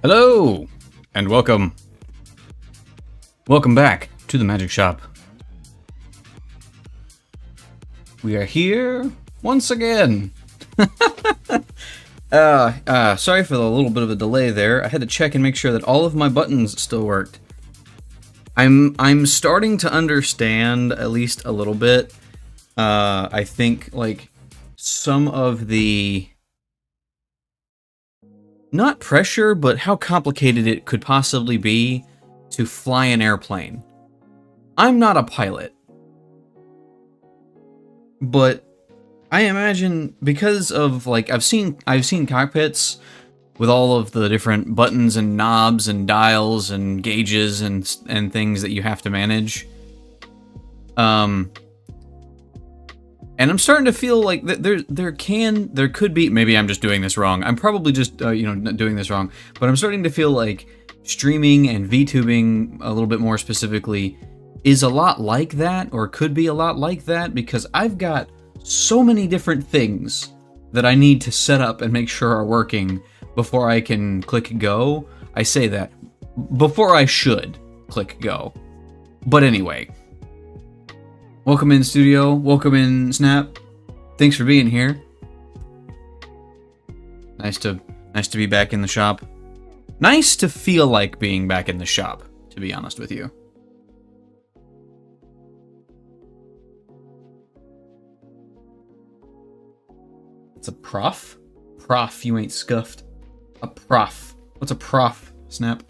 Hello, and welcome. Welcome back to the Magic Shop. We are here once again. Sorry for the little bit of a delay there. I had to check and make sure that all of my buttons still worked. I'm starting to understand at least a little bit. I think like some of the not pressure, but how complicated it could possibly be to fly an airplane. I'm not a pilot, but I imagine because of like I've seen cockpits with all of the different buttons and knobs and dials and gauges and things that you have to manage. And I'm starting to feel like there could be, maybe I'm just doing this wrong. I'm probably just not doing this wrong, but I'm starting to feel like streaming and VTubing a little bit more specifically is a lot like that, or could be a lot like that, because I've got so many different things that I need to set up and make sure are working before I can click go. I say that before I should click go. But anyway, welcome in studio, welcome in Snap. Thanks for being here. Nice to be back in the shop. Nice to feel like being back in the shop, to be honest with you. It's a prof? Prof, you ain't scuffed. A prof. What's a prof, Snap?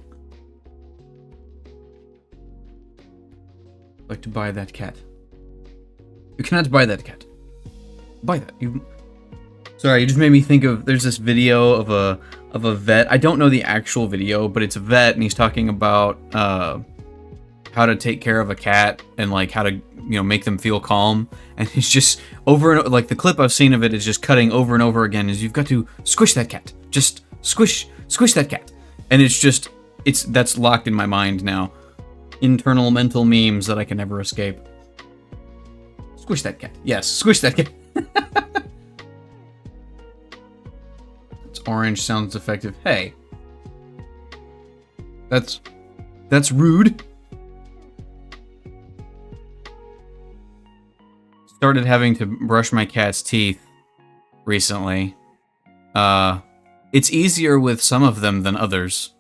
I'd like to buy that cat. You cannot buy that cat. Buy that. Sorry, you just made me think of, there's this video of a vet. I don't know the actual video, but it's a vet and he's talking about how to take care of a cat and like how to, make them feel calm. And it's just over and like the clip I've seen of it is just cutting over and over again, is you've got to squish that cat. Just squish that cat. And that's locked in my mind now. Internal mental memes that I can never escape. Squish that cat. Yes, squish that cat. It's orange, sounds effective. Hey. That's rude. Started having to brush my cat's teeth recently. It's easier with some of them than others.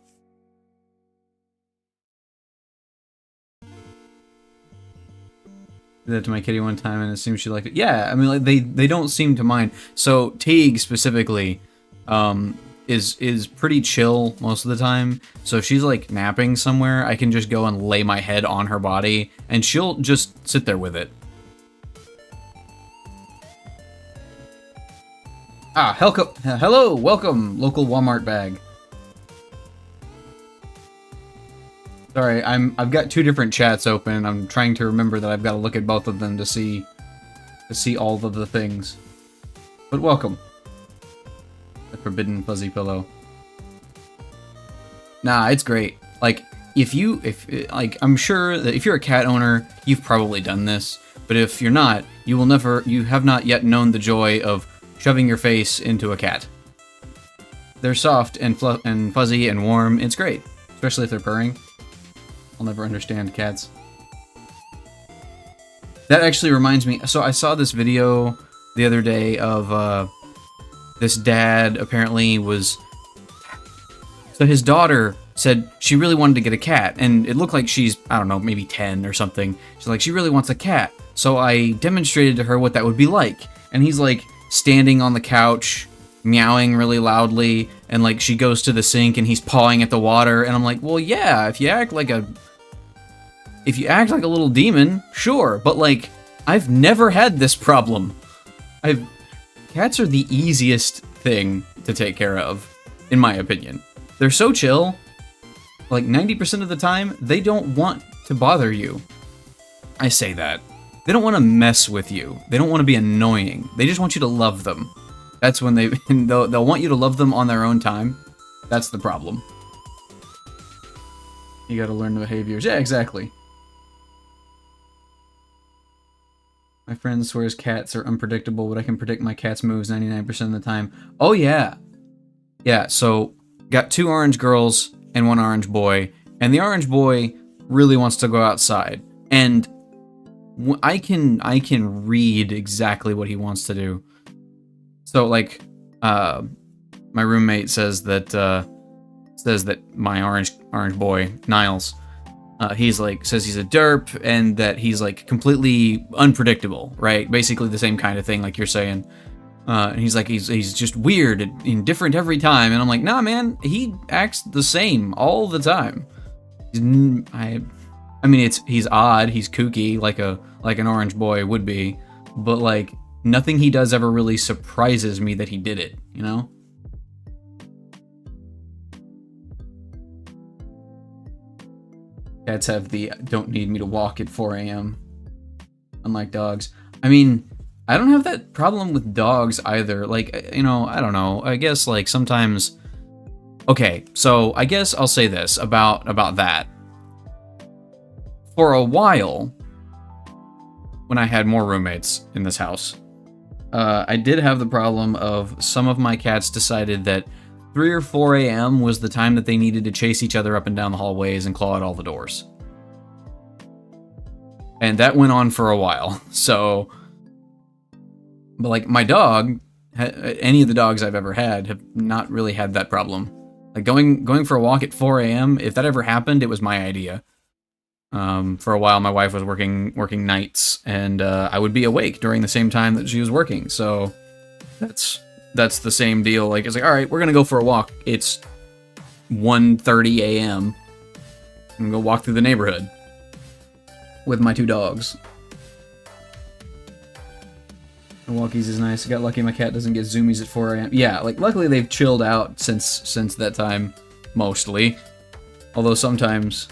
Did that to my kitty one time and it seems she liked it. Yeah, I mean, like they don't seem to mind. So Teague specifically is pretty chill most of the time. So if she's like napping somewhere, I can just go and lay my head on her body and she'll just sit there with it. Hello, welcome, local Walmart bag. Sorry, I've got two different chats open. I'm trying to remember that I've got to look at both of them to see all of the things. But welcome. The forbidden fuzzy pillow. Nah, it's great. Like I'm sure that if you're a cat owner, you've probably done this. But if you're not, you have not yet known the joy of shoving your face into a cat. They're soft and fuzzy and warm. It's great, especially if they're purring. I'll never understand cats. That actually reminds me, so I saw this video the other day of this dad apparently so his daughter said she really wanted to get a cat, and it looked like she's, I don't know, maybe 10 or something. She's like, she really wants a cat. So I demonstrated to her what that would be like. And he's like standing on the couch, meowing really loudly, and like she goes to the sink and he's pawing at the water, and I'm like, well, yeah, if you act like a little demon, sure, but like I've never had this problem. Cats are the easiest thing to take care of, in my opinion. They're so chill. Like 90% of the time, they don't want to bother you. I say that. They don't want to mess with you. They don't want to be annoying. They just want you to love them. That's when they'll want you to love them on their own time. That's the problem. You gotta learn the behaviors. Yeah, exactly. My friend swears cats are unpredictable, but I can predict my cat's moves 99% of the time. Oh, yeah. Yeah, so got 2 orange girls and 1 orange boy, and the orange boy really wants to go outside, and I can read exactly what he wants to do. So like, my roommate says that my orange boy Niles, says he's a derp and that he's like completely unpredictable, right? Basically the same kind of thing like you're saying. And he's like, he's just weird and different every time. And I'm like, nah, man, he acts the same all the time. I mean, he's odd, he's kooky, like an orange boy would be, but like nothing he does ever really surprises me that he did it, you know? Cats have the don't need me to walk at 4 a.m. unlike dogs. I mean, I don't have that problem with dogs either. Like, you know, I don't know. I guess like sometimes. Okay, so I guess I'll say this about that. For a while, when I had more roommates in this house, I did have the problem of some of my cats decided that 3 or 4 a.m. was the time that they needed to chase each other up and down the hallways and claw at all the doors. And that went on for a while, so. But like my dog, any of the dogs I've ever had have not really had that problem. Like going for a walk at 4 a.m., if that ever happened, it was my idea. For a while, my wife was working nights, and I would be awake during the same time that she was working. So that's the same deal. Like it's like, all right, we're gonna go for a walk. It's 1:30 a.m. I'm gonna go walk through the neighborhood with my 2 dogs. Milwaukee's is nice. I got lucky my cat doesn't get zoomies at 4 a.m. Yeah, like luckily they've chilled out since that time, mostly. Although sometimes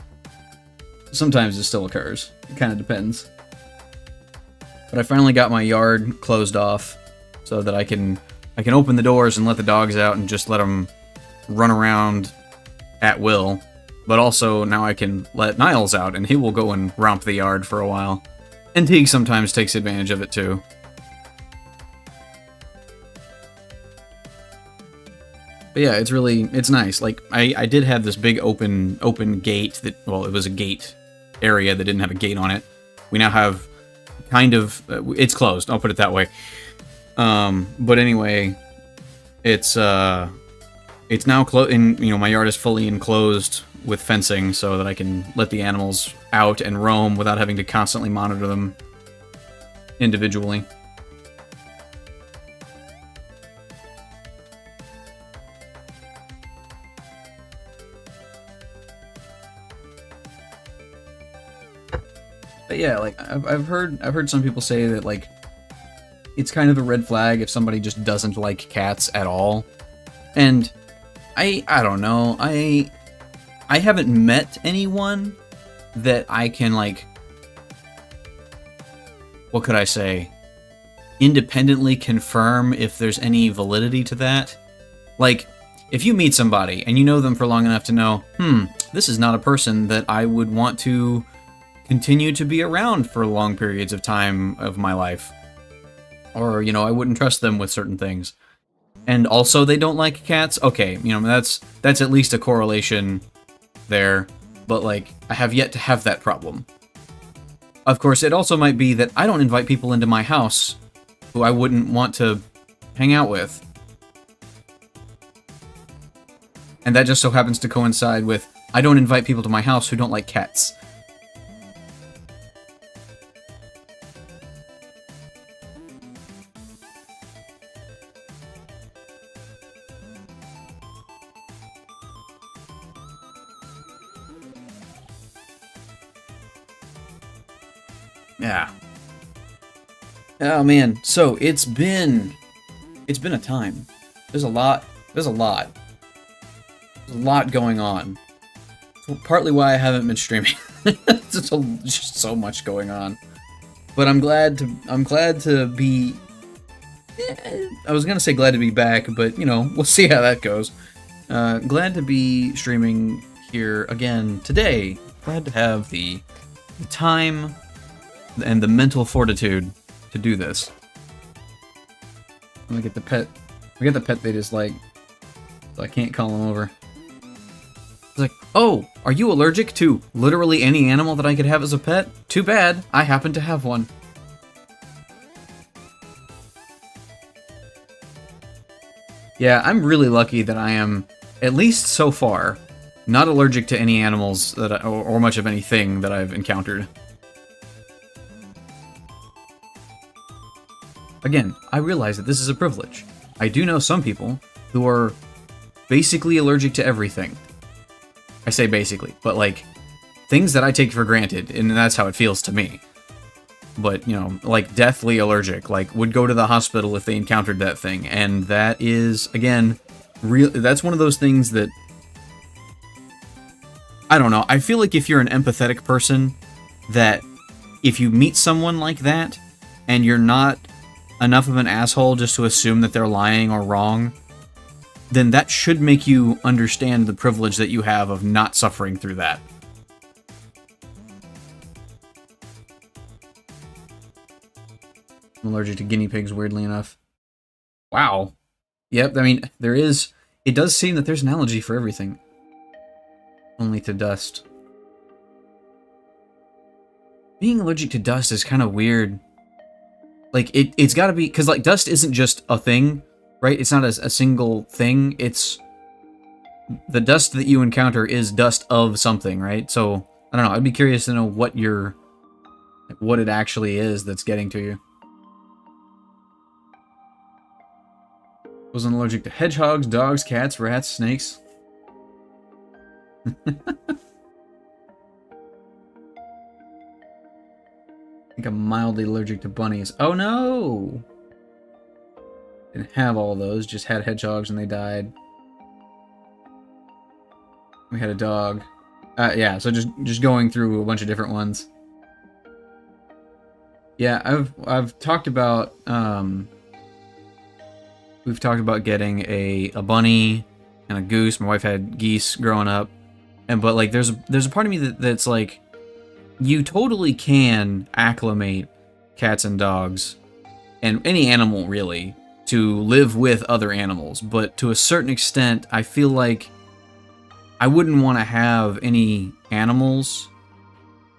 it still occurs. It kind of depends. But I finally got my yard closed off so that I can open the doors and let the dogs out and just let them run around at will. But also now I can let Niles out and he will go and romp the yard for a while. And Teague sometimes takes advantage of it too. But yeah, it's nice. Like, I did have this big open gate that, well, it was a gate area that didn't have a gate on it. We now have kind of, it's closed, I'll put it that way. But anyway, it's now closed, and, you know, my yard is fully enclosed with fencing so that I can let the animals out and roam without having to constantly monitor them individually. But yeah, like I've heard some people say that like it's kind of a red flag if somebody just doesn't like cats at all. And I don't know. I haven't met anyone that I can like, what could I say, independently confirm if there's any validity to that. Like, if you meet somebody and you know them for long enough to know, this is not a person that I would want to continue to be around for long periods of time of my life. Or, you know, I wouldn't trust them with certain things. And also they don't like cats. Okay, you know, that's at least a correlation there. But, like, I have yet to have that problem. Of course, it also might be that I don't invite people into my house who I wouldn't want to hang out with. And that just so happens to coincide with I don't invite people to my house who don't like cats. Yeah. Oh man, so it's been a time. There's a lot going on. Partly why I haven't been streaming. There's just so much going on. But I'm glad to be. I was gonna say glad to be back, but you know, we'll see how that goes. Glad to be streaming here again today. Glad to have the time and the mental fortitude to do this. I'm gonna get the pet. I get the pet they dislike, so I can't call him over. It's like, oh, are you allergic to literally any animal that I could have as a pet? Too bad, I happen to have one. Yeah, I'm really lucky that I am, at least so far, not allergic to any animals that or much of anything that I've encountered. Again, I realize that this is a privilege. I do know some people who are basically allergic to everything. I say basically, but like, things that I take for granted, and that's how it feels to me. But, you know, like deathly allergic, like would go to the hospital if they encountered that thing. And that is, again, that's one of those things that, I don't know, I feel like if you're an empathetic person, that if you meet someone like that, and you're not enough of an asshole just to assume that they're lying or wrong, then that should make you understand the privilege that you have of not suffering through that. I'm allergic to guinea pigs, weirdly enough. Wow. Yep, I mean, it does seem that there's an allergy for everything. Only to dust. Being allergic to dust is kind of weird. Like, it's gotta be, because, like, dust isn't just a thing, right? It's not a single thing. It's... the dust that you encounter is dust of something, right? So, I don't know, I'd be curious to know what it actually is that's getting to you. Wasn't allergic to hedgehogs, dogs, cats, rats, snakes. I think I'm mildly allergic to bunnies. Oh no! Didn't have all those, just had hedgehogs and they died. We had a dog. Yeah, so just going through a bunch of different ones. Yeah, I've talked about we've talked about getting a bunny and a goose. My wife had geese growing up, but like there's a part of me that's like, you totally can acclimate cats and dogs and any animal really to live with other animals, but to a certain extent, I feel like I wouldn't want to have any animals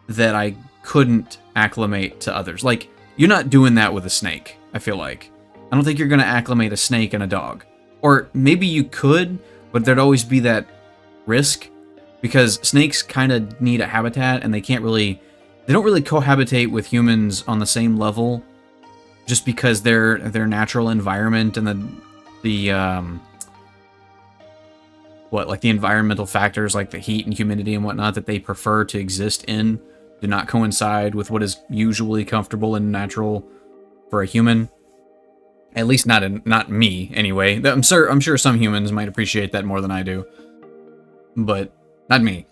that I couldn't acclimate to others. Like, you're not doing that with a snake, I feel like. I don't think you're going to acclimate a snake and a dog. Or maybe you could, but there'd always be that risk, because snakes kind of need a habitat, and they don't really cohabitate with humans on the same level, just because their natural environment and the environmental factors like the heat and humidity and whatnot that they prefer to exist in do not coincide with what is usually comfortable and natural for a human. At least not me, anyway. I'm sure some humans might appreciate that more than I do, but not me.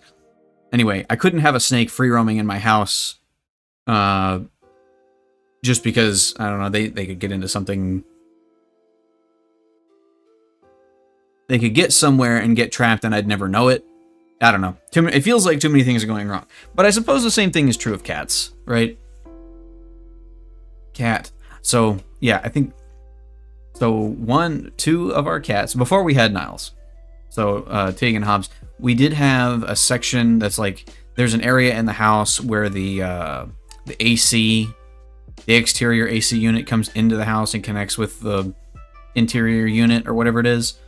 Anyway, I couldn't have a snake free roaming in my house, just because, I don't know, they could get into something. They could get somewhere and get trapped and I'd never know it. I don't know. It feels like too many things are going wrong. But I suppose the same thing is true of cats, right? Cat. So, yeah, I think... So, two of our cats, before we had Niles, so Tig and Hobbs, we did have a section that's like, there's an area in the house where the AC, the exterior AC unit comes into the house and connects with the interior unit or whatever it is.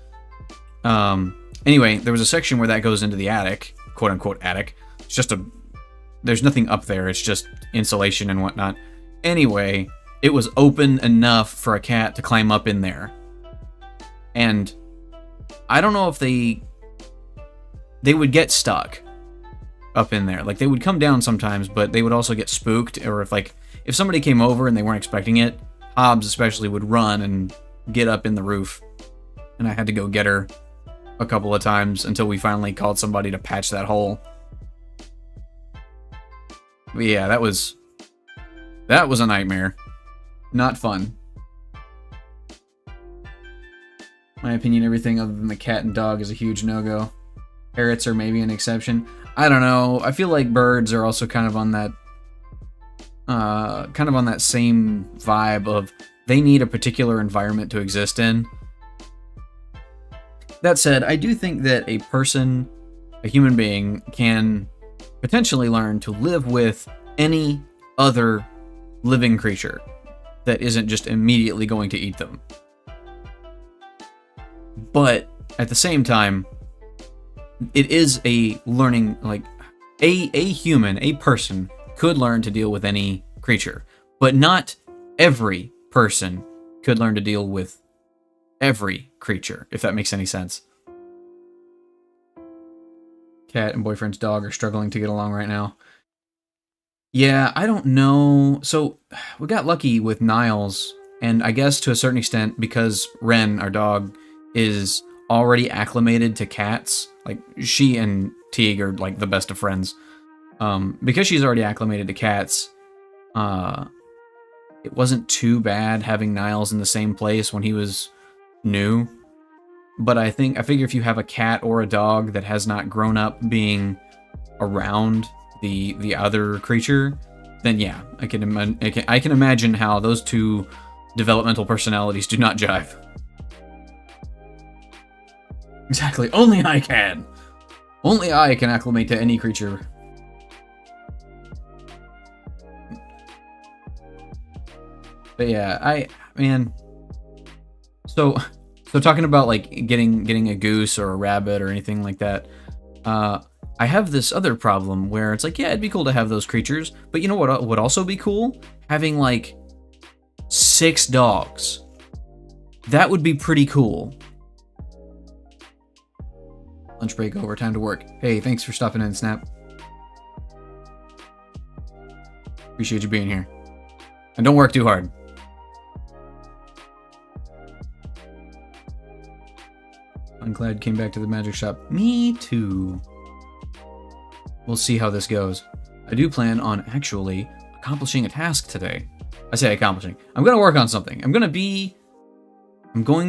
Anyway, there was a section where that goes into the attic, quote unquote attic. It's just there's nothing up there, it's just insulation and whatnot. Anyway, it was open enough for a cat to climb up in there. And I don't know if they would get stuck up in there. Like, they would come down sometimes, but they would also get spooked, or if somebody came over and they weren't expecting it, Hobbs especially would run and get up in the roof. And I had to go get her a couple of times until we finally called somebody to patch that hole. But yeah, that was a nightmare. Not fun. My opinion, everything other than the cat and dog is a huge no-go. Parrots are maybe an exception. I don't know. I feel like birds are also kind of on that same vibe of they need a particular environment to exist in. That said, I do think that a person a human being can potentially learn to live with any other living creature that isn't just immediately going to eat them. But at the same time, it is a learning, like a human, a person could learn to deal with any creature, but not every person could learn to deal with every creature, if that makes any sense. Cat and boyfriend's dog are struggling to get along right now. Yeah, I don't know. So we got lucky with Niles, and I guess to a certain extent, because Ren, our dog, is already acclimated to cats. Like, she and Teague are like the best of friends. Because she's already acclimated to cats, it wasn't too bad having Niles in the same place when he was new. But I figure if you have a cat or a dog that has not grown up being around the other creature, then yeah, I can imagine how those two developmental personalities do not jive. Exactly. Only I can. Only I can acclimate to any creature. But yeah, man. So talking about like getting a goose or a rabbit or anything like that, I have this other problem where it's like, yeah, it'd be cool to have those creatures, but you know what would also be cool? Having like 6 dogs. That would be pretty cool. Lunch break over, time to work. Hey, thanks for stopping in, Snap. Appreciate you being here. And don't work too hard. I'm glad came back to the magic shop. Me too. We'll see how this goes. I do plan on actually accomplishing a task today. I say accomplishing. I'm going to work on something. I'm going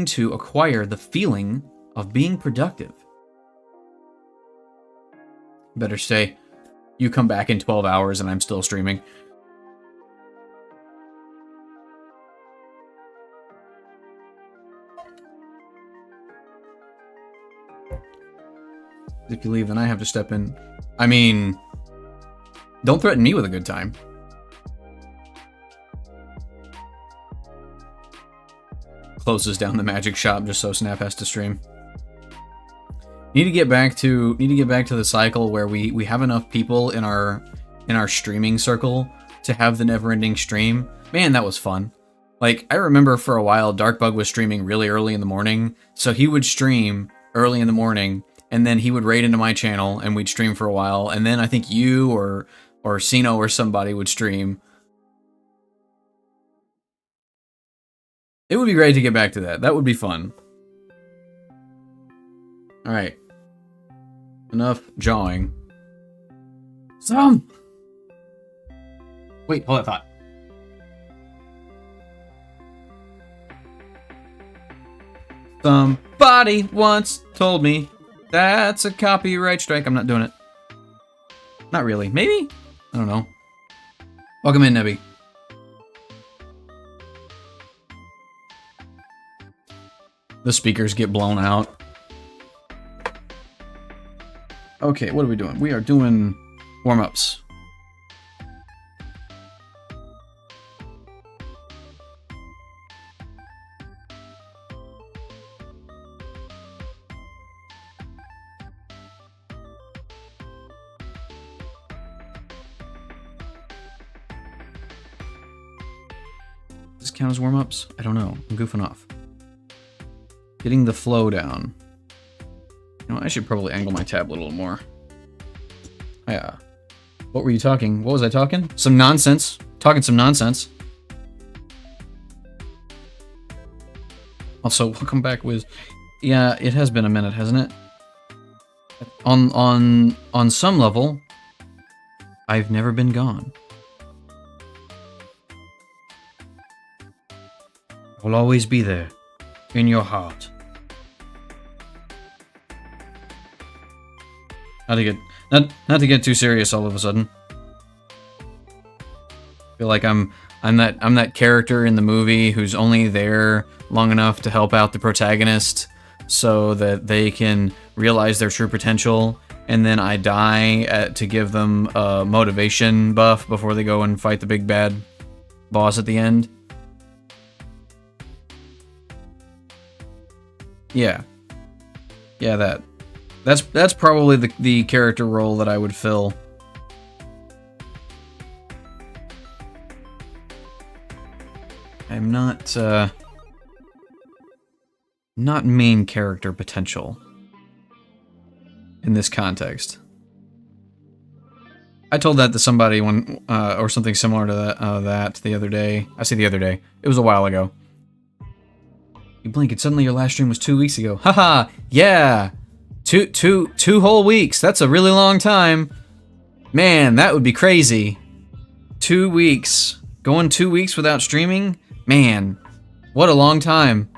to acquire the feeling of being productive. Better stay. You come back in 12 hours and I'm still streaming. If you leave, then I have to step in. I mean, don't threaten me with a good time. Closes down the magic shop just so Snap has to stream. Need to get back to the cycle where we have enough people in our streaming circle to have the never-ending stream. Man, that was fun. Like, I remember for a while Darkbug was streaming really early in the morning, so he would stream early in the morning, and then he would raid into my channel, and we'd stream for a while, and then I think you or Sino or somebody would stream. It would be great to get back to that. That would be fun. Alright. Enough jawing. Wait, hold that thought. Somebody once told me that's a copyright strike. I'm not doing it. Not really. Maybe? I don't know. Welcome in, Nebby. The speakers get blown out. Okay, what are we doing? We are doing warm-ups. Does this count as warm-ups? I don't know. I'm goofing off. Getting the flow down. You know, I should probably angle my tab a little more. Yeah. What were you talking? What was I talking? Some nonsense. Talking some nonsense. Also, welcome back, Wiz. Yeah, it has been a minute, hasn't it? On some level, I've never been gone. I'll always be there. In your heart. Not to get too serious all of a sudden. I feel like I'm that character in the movie who's only there long enough to help out the protagonist so that they can realize their true potential, and then I die to give them a motivation buff before they go and fight the big bad boss at the end. Yeah. Yeah, that's probably the character role that I would fill. I'm not main character potential in this context. I told that to somebody when, or something similar to that the other day. I say the other day. It was a while ago. You blink and suddenly your last stream was 2 weeks ago. Haha, yeah! Two whole weeks. That's a really long time. Man, that would be crazy. 2 weeks. Going 2 weeks without streaming? Man, what a long time.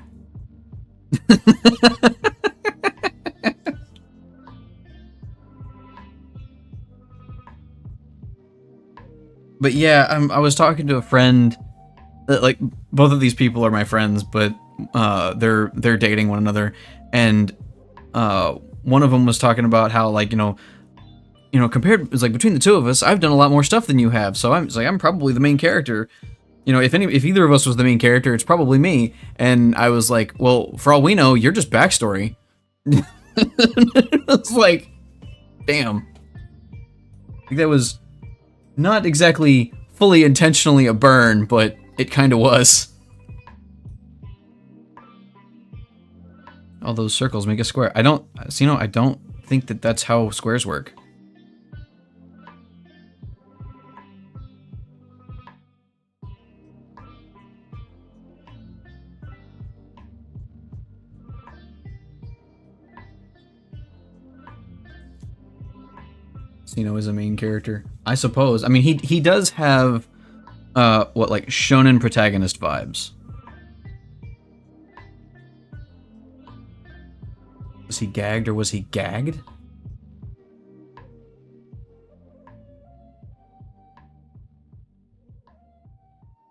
But yeah, I was talking to a friend. Like, both of these people are my friends, but they're dating one another, and one of them was talking about how, like, you know, compared, it's like between the two of us, I've done a lot more stuff than you have, so I'm probably the main character. You know, if either of us was the main character, it's probably me. And I was like, well, for all we know, you're just backstory. It's like, damn. I think that was not exactly fully intentionally a burn, but it kind of was. All those circles make a square. I don't think that that's how squares work. Sino is a main character, I suppose. I mean, he does have what, like, shonen protagonist vibes. Was he gagged or was he gagged?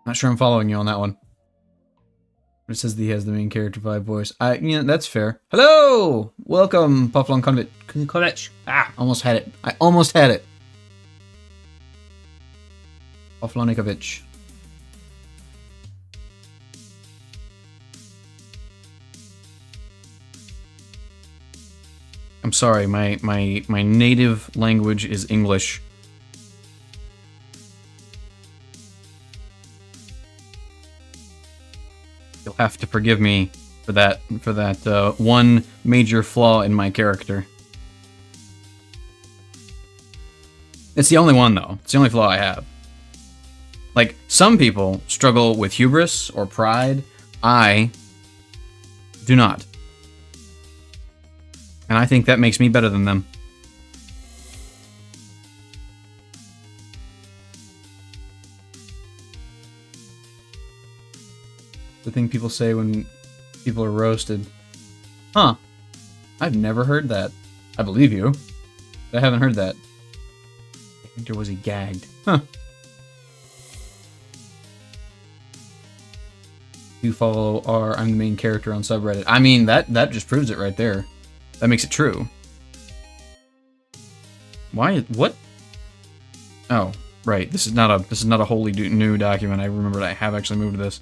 Not sure I'm following you on that one. It says that he has the main character vibe voice. That's fair. Hello! Welcome, Pufflon Konvich. Ah, almost had it. I almost had it. Pufflonikovic. I'm sorry, my native language is English. You'll have to forgive me for that one major flaw in my character. It's the only one, though. It's the only flaw I have. Like, some people struggle with hubris or pride. I do not. And I think that makes me better than them. The thing people say when people are roasted. Huh. I've never heard that. I believe you. But I haven't heard that. I think there was he gagged. Huh. You follow I'm the main character on subreddit. I mean, that just proves it right there. That makes it true. Why? What? Oh, right. This is not a wholly new document. I remembered I have actually moved this.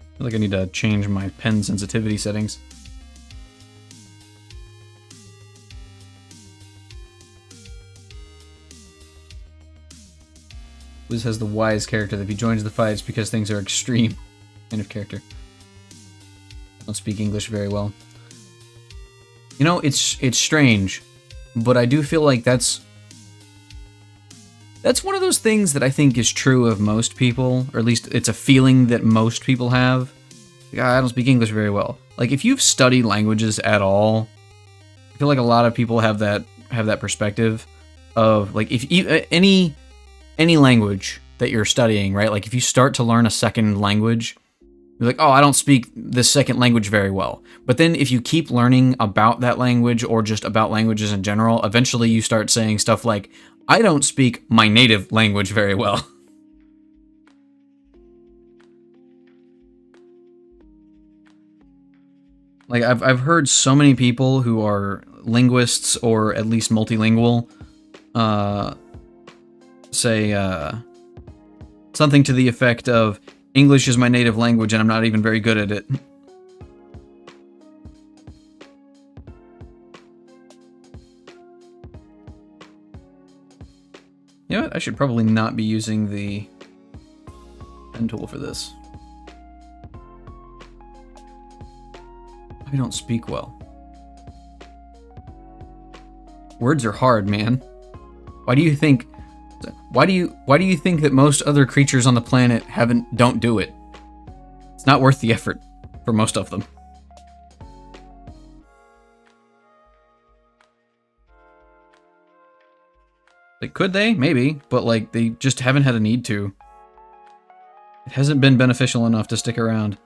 I feel like I need to change my pen sensitivity settings. Wiz has the wise character that if he joins the fight, it's because things are extreme. Kind of character. I don't speak English very well. You know, it's strange, but I do feel like that's one of those things that I think is true of most people, or at least it's a feeling that most people have. Like, I don't speak English very well. Like, if you've studied languages at all, I feel like a lot of people have that perspective of, like, if you, any language that you're studying, right? Like, if you start to learn a second language, You're like, oh, I don't speak this second language very well. But then if you keep learning about that language or just about languages in general, eventually you start saying stuff like, I don't speak my native language very well. Like, I've heard so many people who are linguists or at least multilingual say something to the effect of, English is my native language and I'm not even very good at it. You know what? I should probably not be using the pen tool for this. I don't speak well. Words are hard, man. Why do you think that most other creatures on the planet don't do it? It's not worth the effort for most of them. Like, could they? Maybe, but like they just haven't had a need to. It hasn't been beneficial enough to stick around.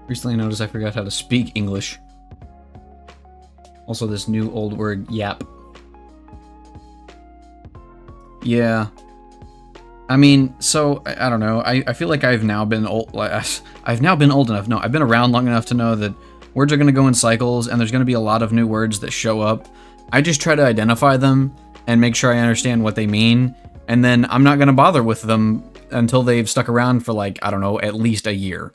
Recently noticed I forgot how to speak English. Also, this new old word, yap. Yeah. I mean, so, I don't know. I feel like I've now been old enough. No, I've been around long enough to know that words are going to go in cycles, and there's going to be a lot of new words that show up. I just try to identify them and make sure I understand what they mean, and then I'm not going to bother with them until they've stuck around for, like, I don't know, at least a year.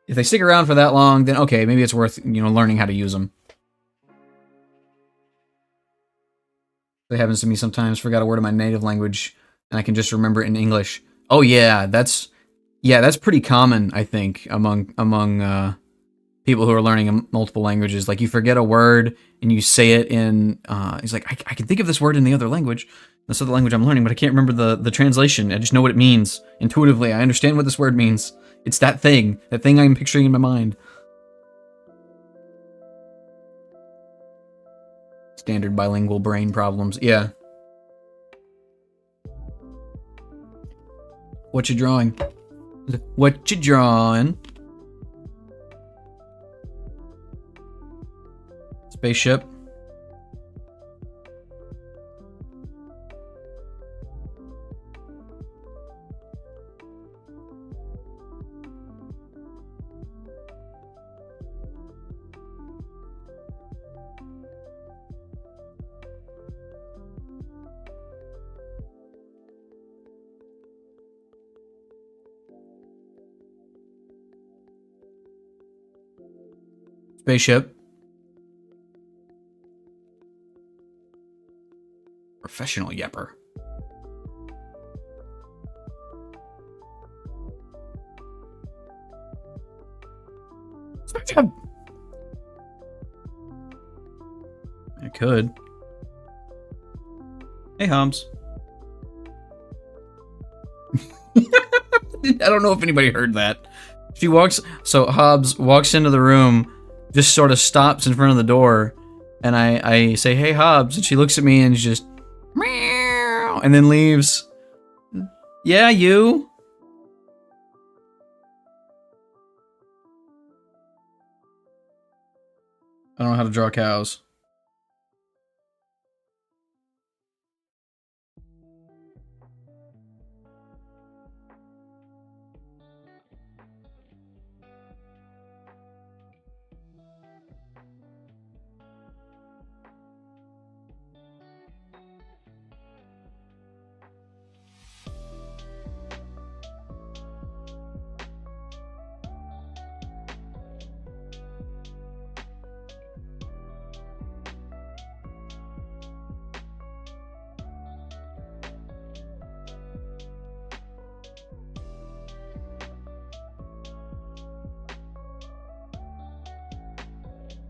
If they stick around for that long, then okay, maybe it's worth, learning how to use them. It happens to me sometimes. Forgot a word in my native language, and I can just remember it in English. Oh yeah, that's pretty common, I think, among people who are learning multiple languages. Like, you forget a word and you say it in. He's like, I can think of this word in the other language. That's the language I'm learning, but I can't remember the translation. I just know what it means intuitively. I understand what this word means. It's that thing I'm picturing in my mind. Standard bilingual brain problems. Yeah. What you drawing? What you drawing? Spaceship. Spaceship. Professional yapper. Spaceship. I could. Hey, Hobbs. I don't know if anybody heard that. So Hobbs walks into the room, just sort of stops in front of the door, and I say, hey, Hobbs, and she looks at me and just, meow, and then leaves. Yeah, you? I don't know how to draw cows.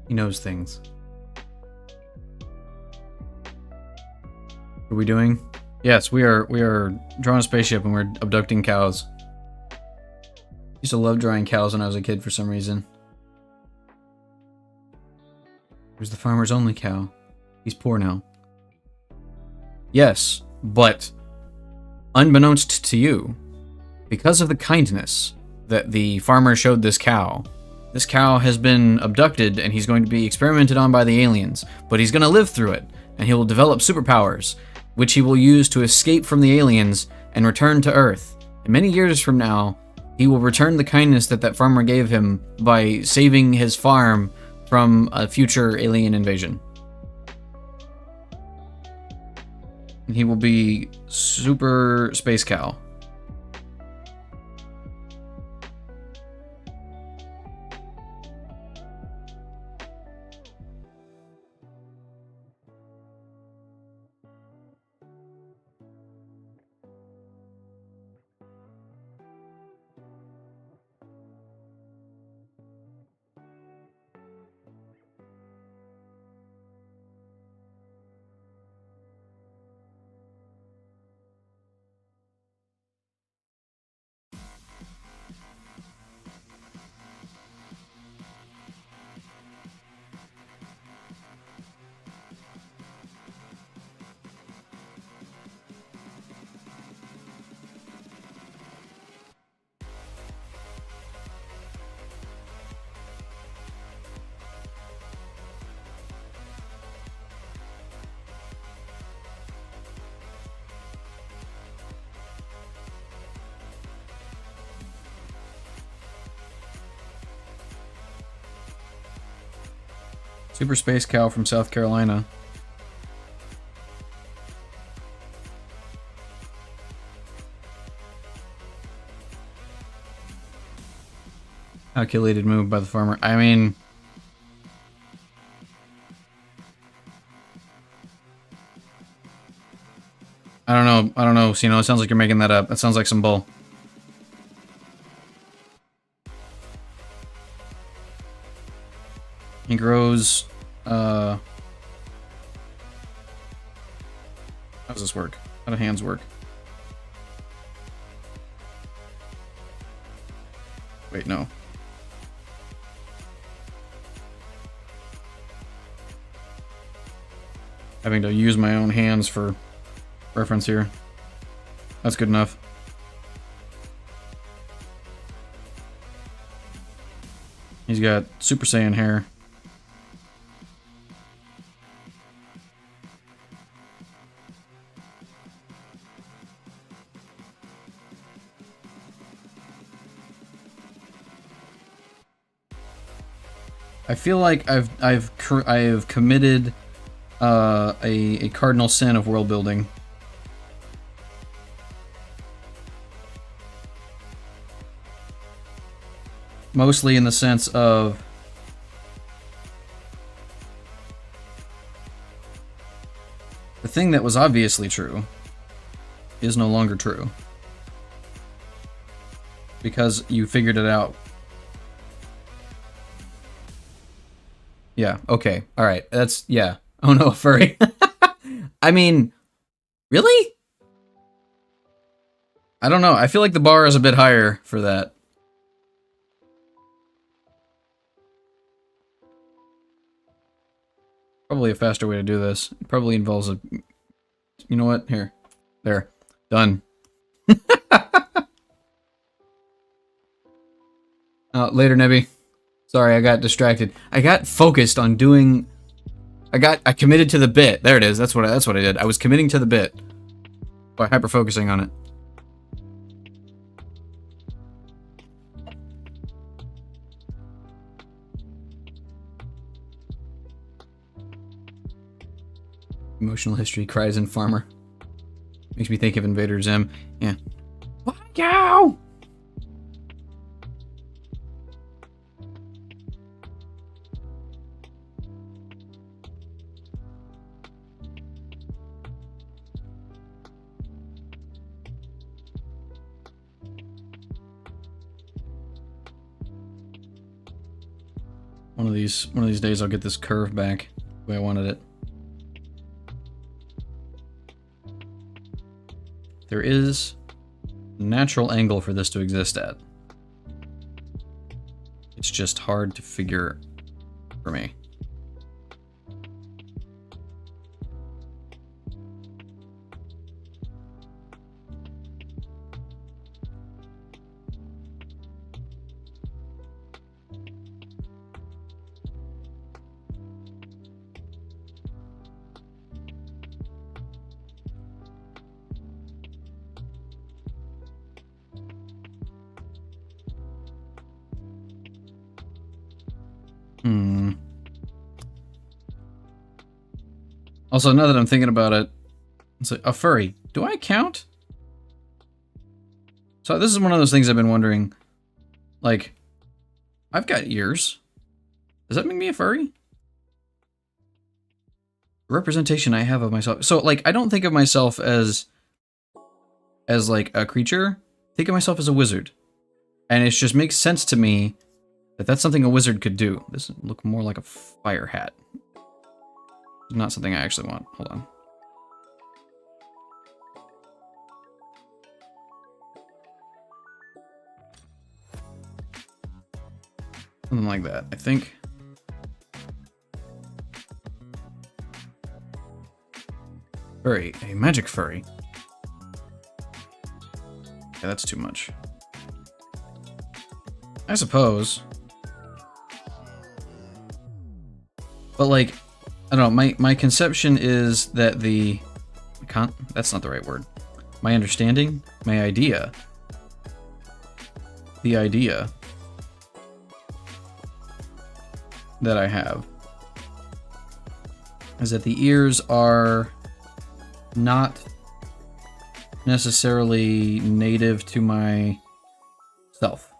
He knows things. What are we doing? Yes, we are drawing a spaceship and we're abducting cows. Used to love drawing cows when I was a kid for some reason. There's the farmer's only cow. He's poor now. Yes, but unbeknownst to you, because of the kindness that the farmer showed this cow has been abducted and he's going to be experimented on by the aliens, but he's going to live through it and he will develop superpowers, which he will use to escape from the aliens and return to Earth. And many years from now, he will return the kindness that that farmer gave him by saving his farm from a future alien invasion. And he will be Super Space Cow. Super Space Cow from South Carolina. Calculated move by the farmer. I mean, I don't know, Sino. It sounds like you're making that up. That sounds like some bull. He grows, how does this work? How do hands work? Wait, no. Having to use my own hands for reference here. That's good enough. He's got Super Saiyan hair. I feel like I've committed a cardinal sin of world building. Mostly in the sense of the thing that was obviously true is no longer true. Because you figured it out. Yeah, okay. Alright, that's, yeah. Oh no, furry. I mean, really? I don't know. I feel like the bar is a bit higher for that. Probably a faster way to do this. It probably involves a... You know what? Here. There. Done. Later, Nebby. Sorry, I got distracted. I got focused on doing... I committed to the bit. There it is. That's what I did. I was committing to the bit by hyper-focusing on it. Emotional history, cries in farmer. Makes me think of Invader Zim. Yeah. Go! One of these days I'll get this curve back the way I wanted it. There is a natural angle for this to exist at. It's just hard to figure for me. Also, now that I'm thinking about it, it's like, a furry. Do I count? So this is one of those things I've been wondering. Like, I've got ears. Does that make me a furry? The representation I have of myself. So, like, I don't think of myself as like a creature. I think of myself as a wizard. And it just makes sense to me that that's something a wizard could do. This would look more like a fire hat. Not something I actually want. Hold on. Something like that, I think. Furry. A magic furry. Yeah, that's too much. I suppose. But, like, I don't know, my conception is that that's not the right word. My understanding, my idea, the idea that I have is that the ears are not necessarily native to my self.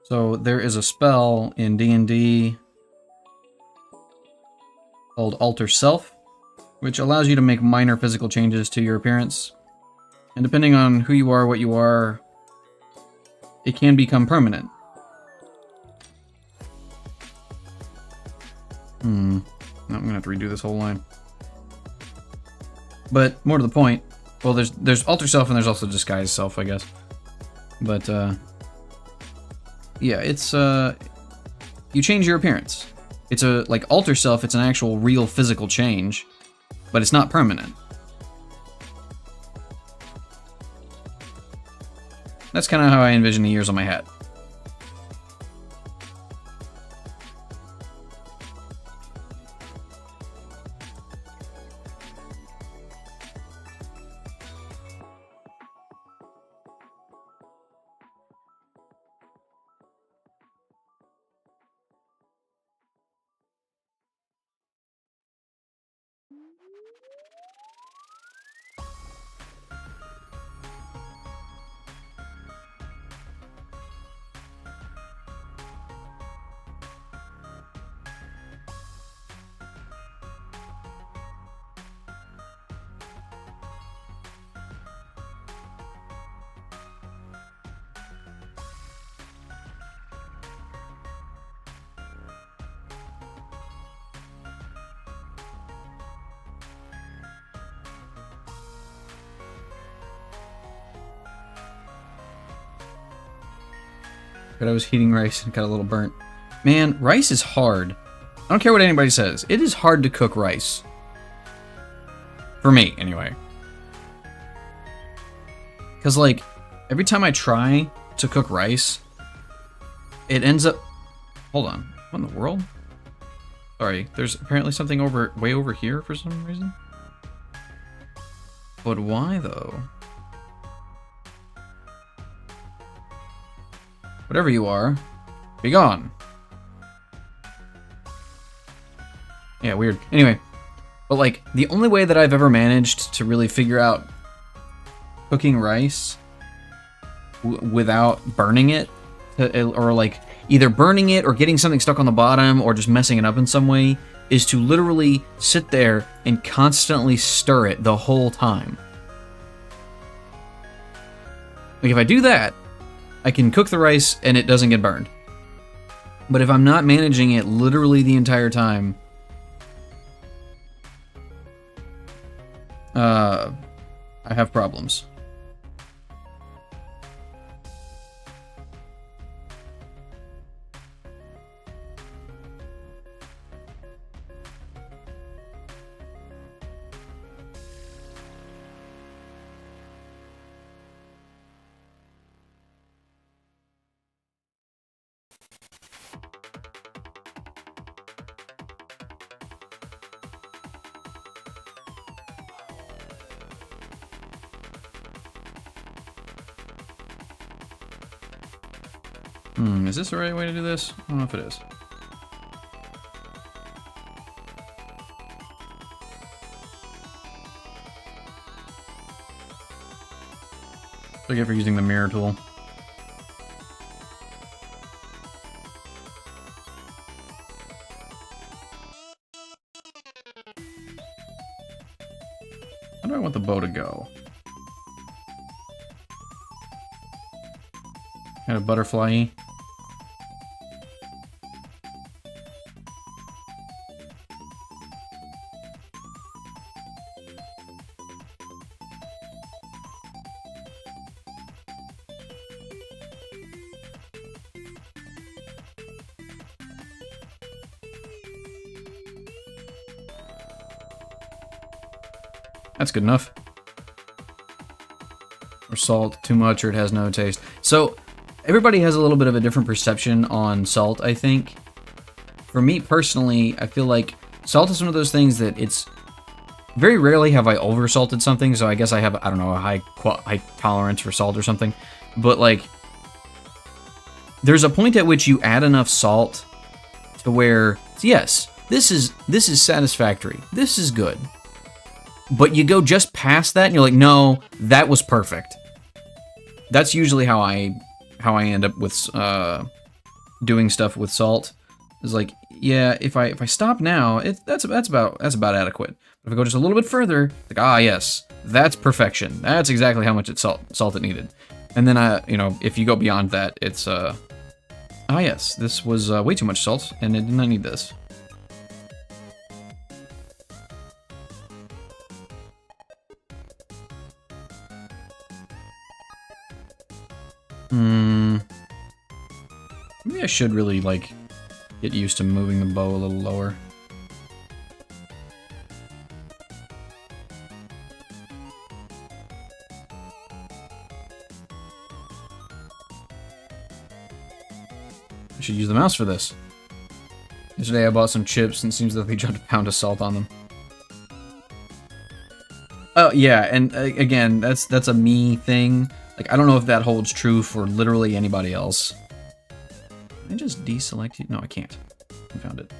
So there is a spell in D&D called Alter Self, which allows you to make minor physical changes to your appearance. And depending on who you are, what you are, it can become permanent. I'm gonna have to redo this whole line. But more to the point, well, there's Alter Self and there's also Disguise Self, I guess. But yeah, it's you change your appearance. It's like Alter Self, it's an actual real physical change, but it's not permanent. That's kind of how I envision the ears on my hat. But I was heating rice and got a little burnt. Man, rice is hard. I don't care what anybody says. It is hard to cook rice. For me, anyway. Because, like, every time I try to cook rice, it ends up... Hold on. What in the world? Sorry, there's apparently something way over here for some reason. But why, though? Whatever you are, be gone. Yeah, weird. Anyway, but like, the only way that I've ever managed to really figure out cooking rice without burning it, or like either burning it or getting something stuck on the bottom or just messing it up in some way, is to literally sit there and constantly stir it the whole time. Like, if I do that, I can cook the rice and it doesn't get burned. But if I'm not managing it literally the entire time, I have problems. Is this the right way to do this? I don't know if it is. So I get for using the mirror tool. How do I want the bow to go? Kind of butterfly-y. That's good enough. Or salt, too much, or it has no taste. So, everybody has a little bit of a different perception on salt, I think. For me, personally, I feel like salt is one of those things that it's... Very rarely have I over-salted something, so I guess I have, I don't know, a high tolerance for salt or something. But, like, there's a point at which you add enough salt to where, yes, this is satisfactory. This is good. But you go just past that, and you're like, no, that was perfect. That's usually how I end up with doing stuff with salt. Is like, yeah, if I stop now, that's about adequate. But if I go just a little bit further, like, ah, yes, that's perfection. That's exactly how much salt it needed. And then you know, if you go beyond that, it's ah, yes, this was way too much salt, and it did not need this. Maybe I should really, like, get used to moving the bow a little lower. I should use the mouse for this. Yesterday I bought some chips and it seems that they dropped a pound of salt on them. Oh, yeah, and again, that's a me thing. Like, I don't know if that holds true for literally anybody else. Can I just deselect it? No, I can't. I found it.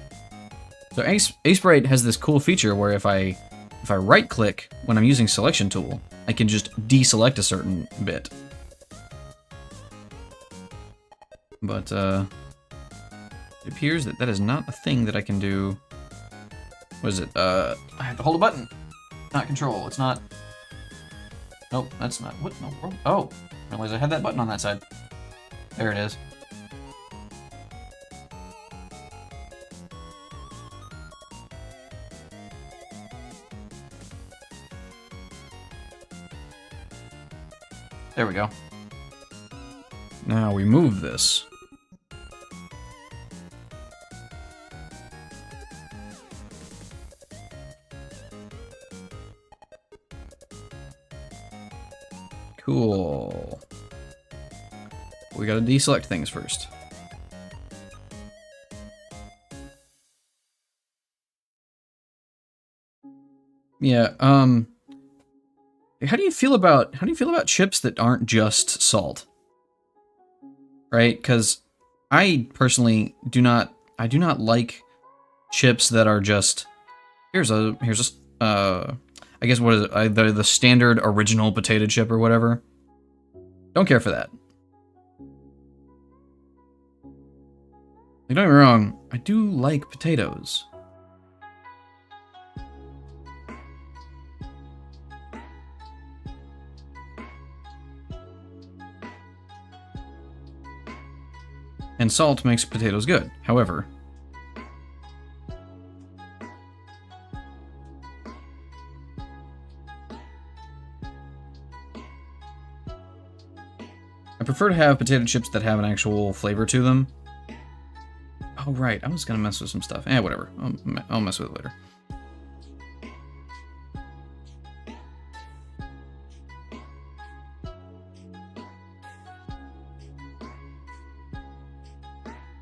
So Asebright has this cool feature where if I right-click when I'm using selection tool, I can just deselect a certain bit. But it appears that that is not a thing that I can do. What is it? I have to hold a button, not control. It's not. Nope, that's not. What? No. Oh, I realized I had that button on that side. There it is. There we go. Now we move this. Cool. We gotta deselect things first. Yeah, how do you feel about chips that aren't just salt? Right? Because I personally do not like chips that are just here's a I guess what is it? The standard original potato chip or whatever. Don't care for that. Like, don't get me wrong, I do like potatoes. And And salt makes potatoes good. However, I prefer to have potato chips that have an actual flavor to them. Oh, right. I was going to mess with some stuff. Whatever. I'll mess with it later.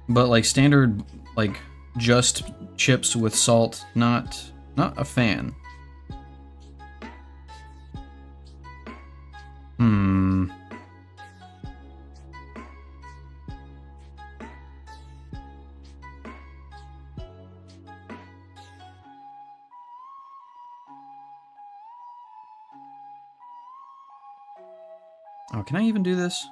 But like standard, like just chips with salt, not a fan. Oh, can I even do this?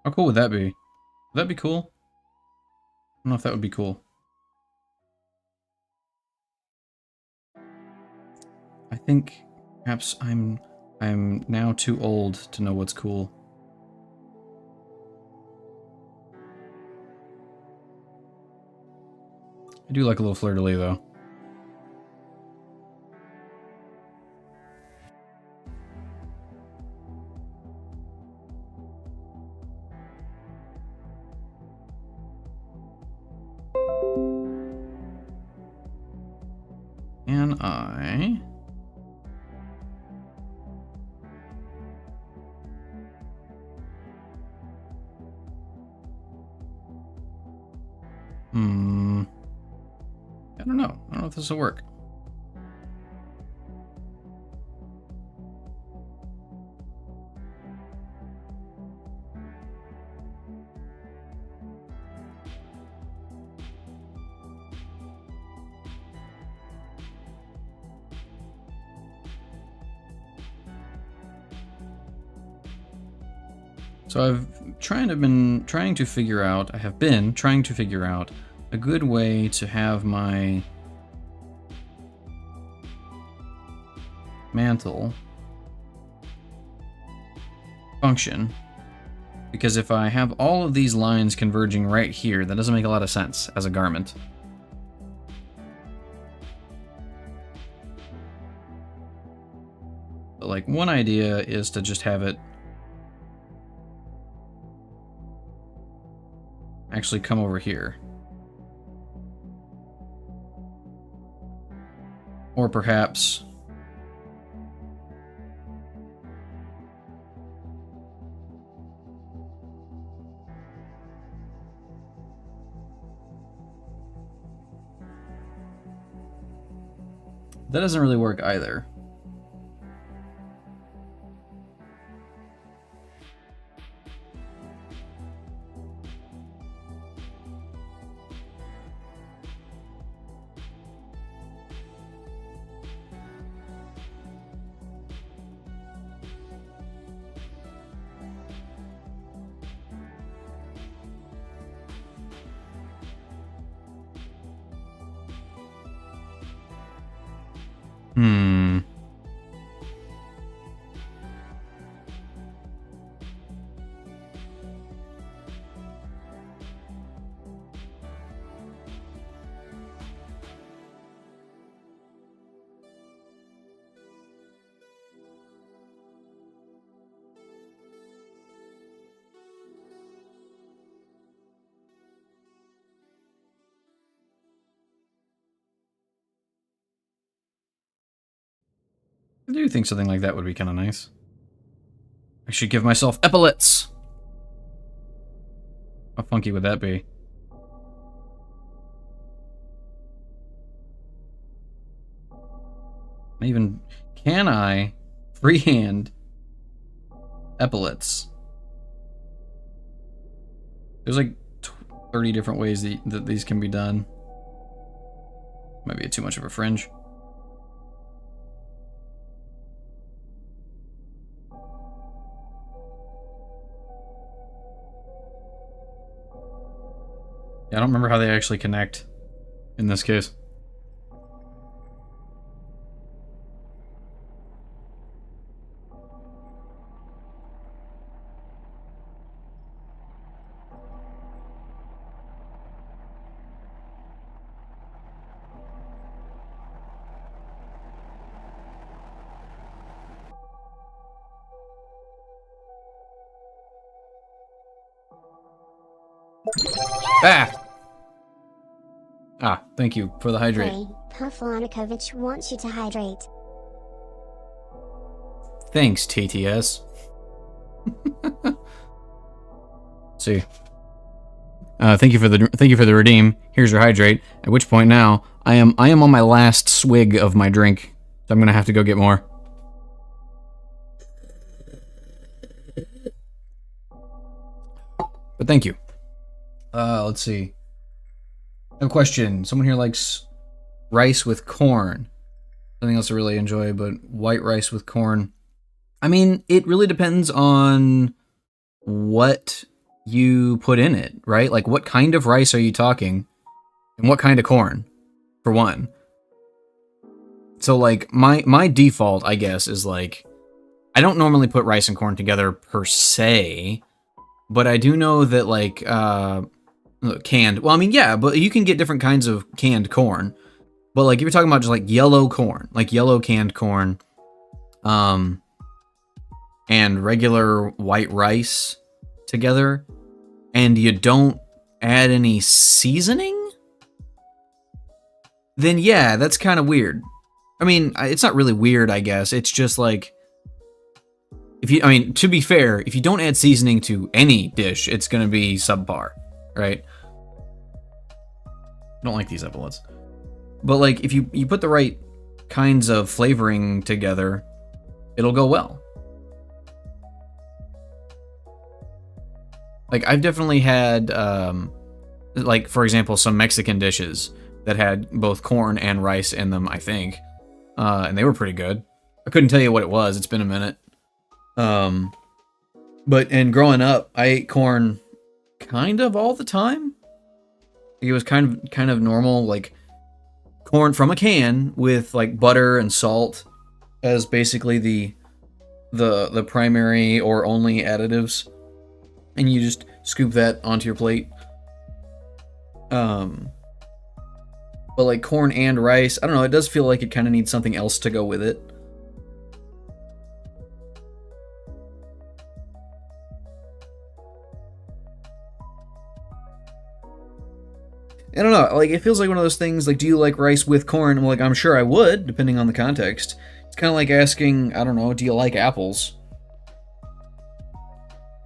How cool would that be? Would that be cool? I don't know if that would be cool. I think perhaps I'm now too old to know what's cool. I do like a little fleur-de-lis though. Can I? I don't know. I don't know if this will work. So I have been trying to figure out a good way to have my mantle function, because if I have all of these lines converging right here, that doesn't make a lot of sense as a garment. But like one idea is to just have it actually come over here. Or perhaps that doesn't really work either. I do think something like that would be kind of nice. I should give myself epaulets! How funky would that be? Can I freehand epaulets? There's like 30 different ways that these can be done. Might be too much of a fringe. Yeah, I don't remember how they actually connect in this case. Ah! Ah, thank you for the hydrate. Hey, Paflanakovich wants you to hydrate. Thanks, TTS. See. Thank you for the redeem. Here's your hydrate. At which point now I am on my last swig of my drink, so I'm gonna have to go get more. But thank you. Let's see. I have a question. Someone here likes rice with corn. Something else I really enjoy, but white rice with corn. I mean, it really depends on what you put in it, right? Like, what kind of rice are you talking? And what kind of corn, for one? So, like, my default, I guess, is, like, I don't normally put rice and corn together per se, but I do know that, like, canned, well, I mean, yeah, but you can get different kinds of canned corn. But, like, if you're talking about just, like, yellow corn, like yellow canned corn, and regular white rice together, and you don't add any seasoning, then yeah, that's kind of weird. I mean, it's not really weird, I guess. It's just like, I mean, to be fair, if you don't add seasoning to any dish, it's gonna be subpar, right? I don't like these epaulets. But like, if you put the right kinds of flavoring together, it'll go well. Like, I've definitely had, like, for example, some Mexican dishes that had both corn and rice in them, I think. And they were pretty good. I couldn't tell you what it was. It's been a minute. And growing up, I ate corn kind of all the time. It was kind of normal, like, corn from a can with, like, butter and salt as basically the primary or only additives. And you just scoop that onto your plate. But like corn and rice, I don't know, it does feel like it kind of needs something else to go with it. I don't know, like, it feels like one of those things, like, do you like rice with corn? I'm like, I'm sure I would, depending on the context. It's kind of like asking, I don't know, do you like apples?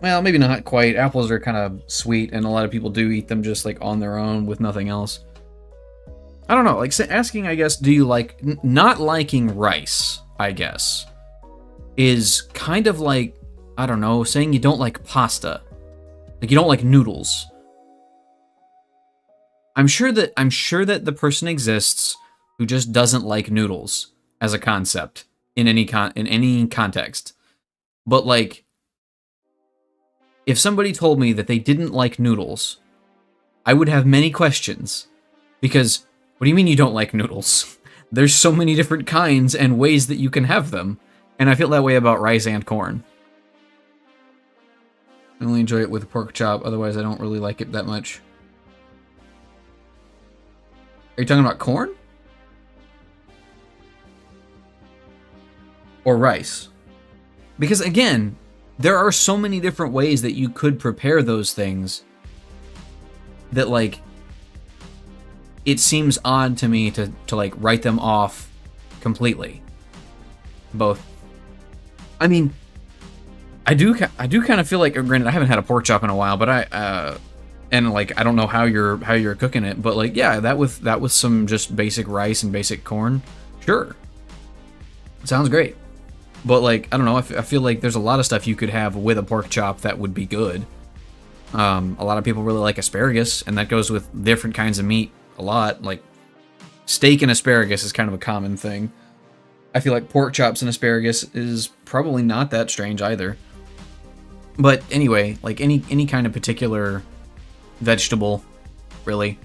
Well, maybe not quite. Apples are kind of sweet, and a lot of people do eat them just, like, on their own with nothing else. I don't know, like, asking, I guess, do you like... Not liking rice, I guess, is kind of like, I don't know, saying you don't like pasta. Like, you don't like noodles. I'm sure that the person exists who just doesn't like noodles as a concept in any context. But, like... If somebody told me that they didn't like noodles, I would have many questions. Because, what do you mean you don't like noodles? There's so many different kinds and ways that you can have them. And I feel that way about rice and corn. I only enjoy it with a pork chop, otherwise I don't really like it that much. Are you talking about corn? Or rice? Because again... There are so many different ways that you could prepare those things that, like, it seems odd to me to like, write them off completely. Both. I mean, I do kind of feel like, granted, I haven't had a pork chop in a while, but and, like, I don't know how you're cooking it, but, like, yeah, that with some just basic rice and basic corn, sure. Sounds great. But, like, I don't know, I feel like there's a lot of stuff you could have with a pork chop that would be good. A lot of people really like asparagus, and that goes with different kinds of meat a lot. Like, steak and asparagus is kind of a common thing. I feel like pork chops and asparagus is probably not that strange either. But anyway, like, any kind of particular vegetable really.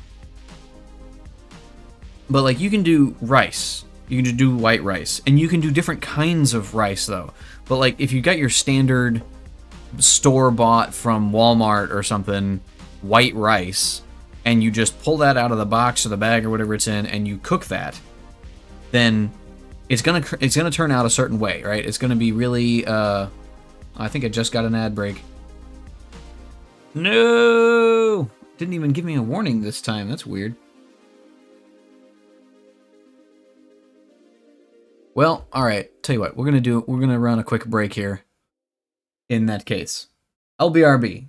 But like you can do rice. You can just do white rice. And you can do different kinds of rice though. But like if you got your standard store-bought from Walmart or something white rice and you just pull that out of the box or the bag or whatever it's in and you cook that, then it's gonna turn out a certain way, right? It's gonna be really I think I just got an ad break. No! Didn't even give me a warning this time. That's weird. Well, all right. Tell you what, we're gonna run a quick break here. In that case, LBRB.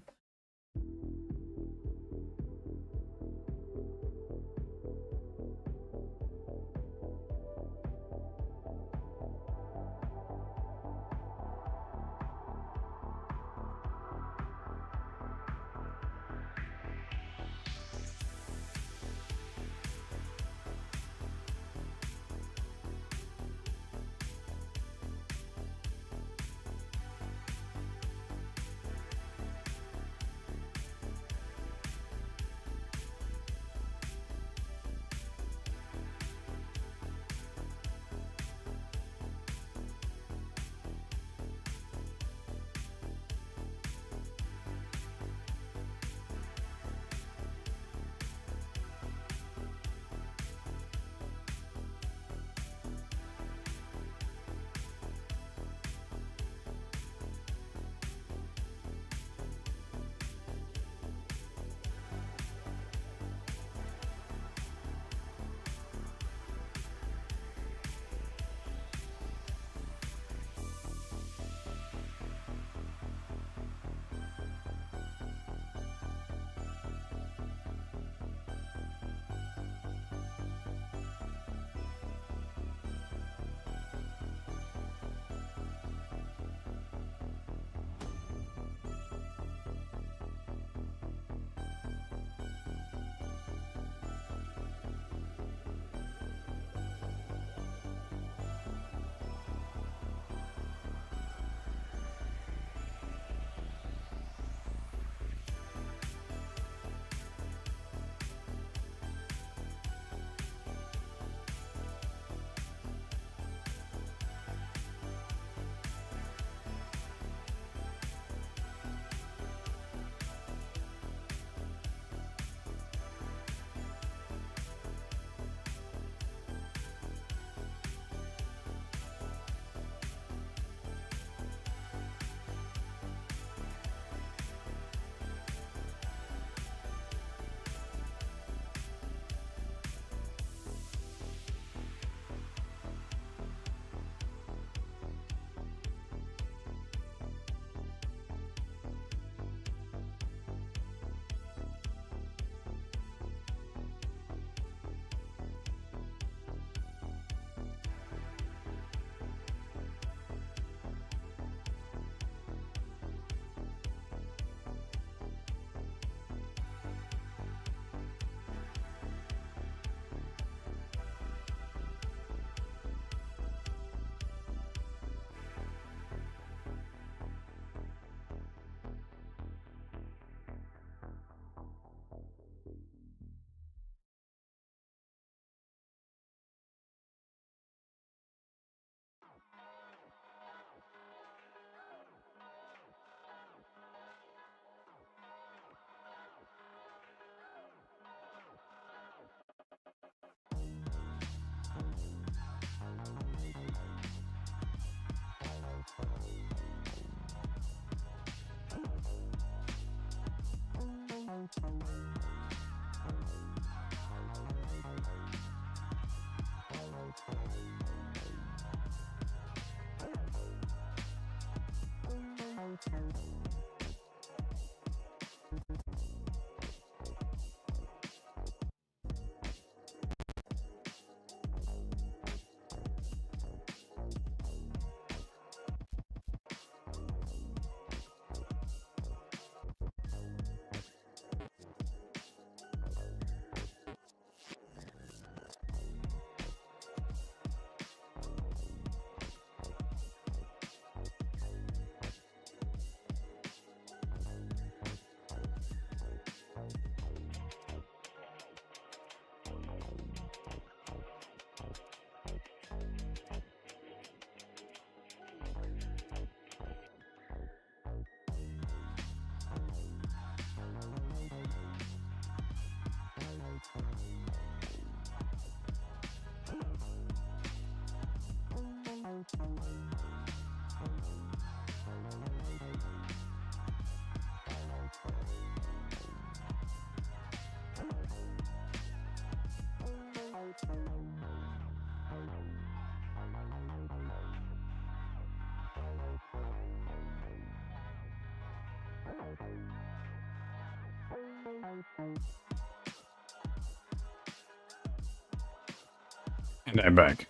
And I'm back.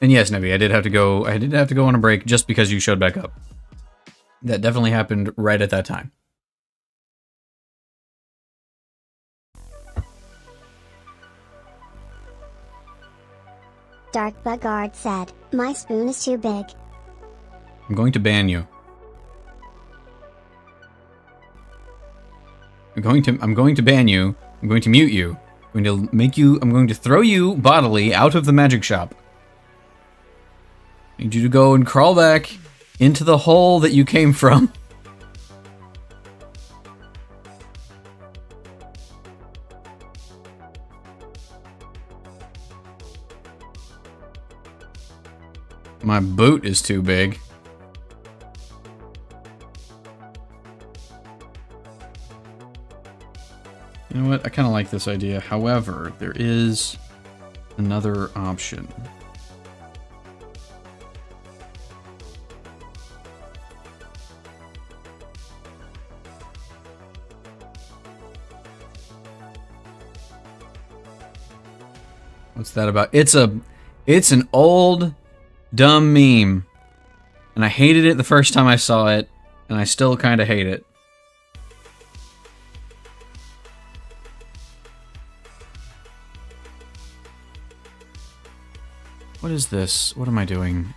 And yes, Nevi, I did have to go on a break just because you showed back up. That definitely happened right at that time. Dark Bugard said, "My spoon is too big." I'm going to ban you. I'm going to ban you. I'm going to mute you. I'm going to make you, I'm going to throw you bodily out of the magic shop. I need you to go and crawl back into the hole that you came from. My boot is too big. You know what? I kind of like this idea. However, there is another option. What's that about? It's an old dumb meme. And I hated it the first time I saw it, and I still kind of hate it. What is this? What am I doing?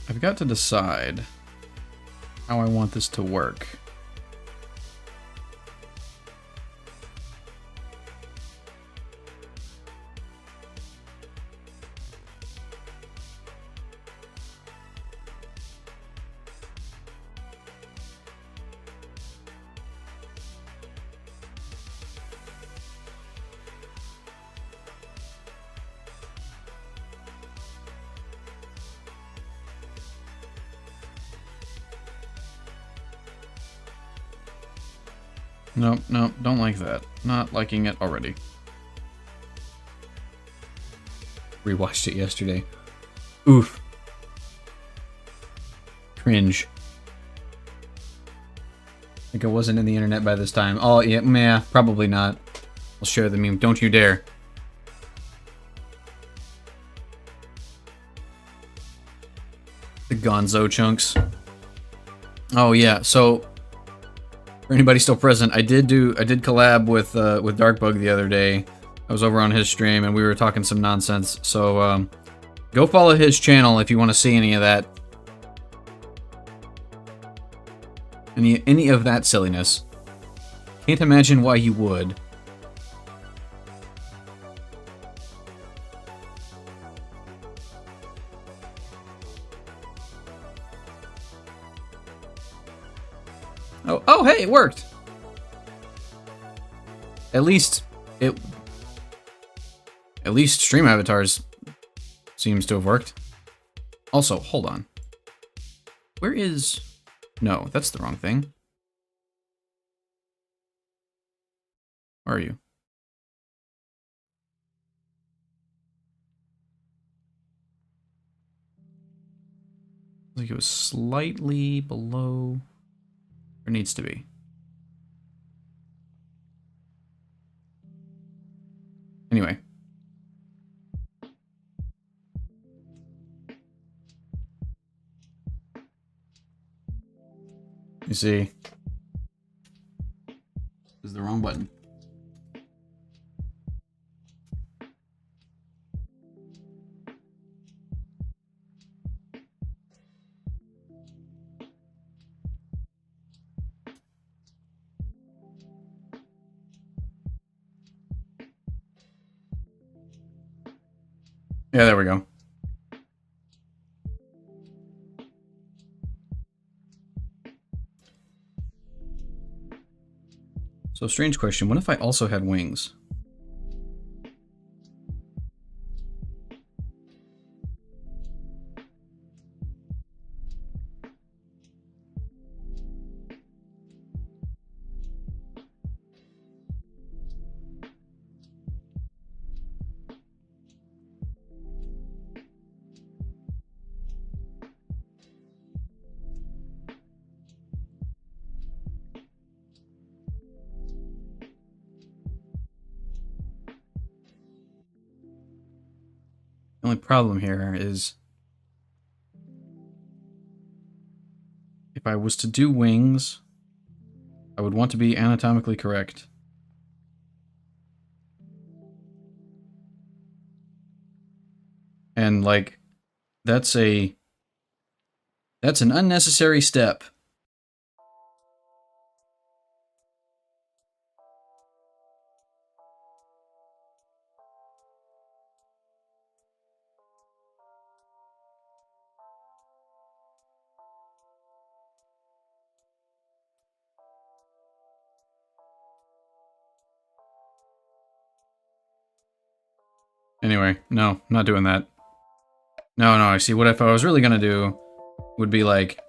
I've got to decide how I want this to work. Nope, nope, don't like that. Not liking it already. Rewatched it yesterday. Oof. Cringe. Like I wasn't in the internet by this time. Oh, yeah, meh, probably not. I'll share the meme. Don't you dare. The gonzo chunks. Oh, yeah, so... For anybody still present, I did collab with Darkbug the other day. I was over on his stream and we were talking some nonsense. So go follow his channel if you want to see any of that. Any of that silliness. Can't imagine why you would. Oh, hey, it worked. At least Stream Avatars seems to have worked. Also, hold on. Where is... No, that's the wrong thing. Where are you? I think it was slightly below... There needs to be. Anyway. You see, this is the wrong button. Yeah, there we go. So, strange question. What if I also had wings? only problem here is if I was to do wings, I would want to be anatomically correct. And, like, that's an unnecessary step. Anyway, no, not doing that. No, I see. What if I was really gonna do would be like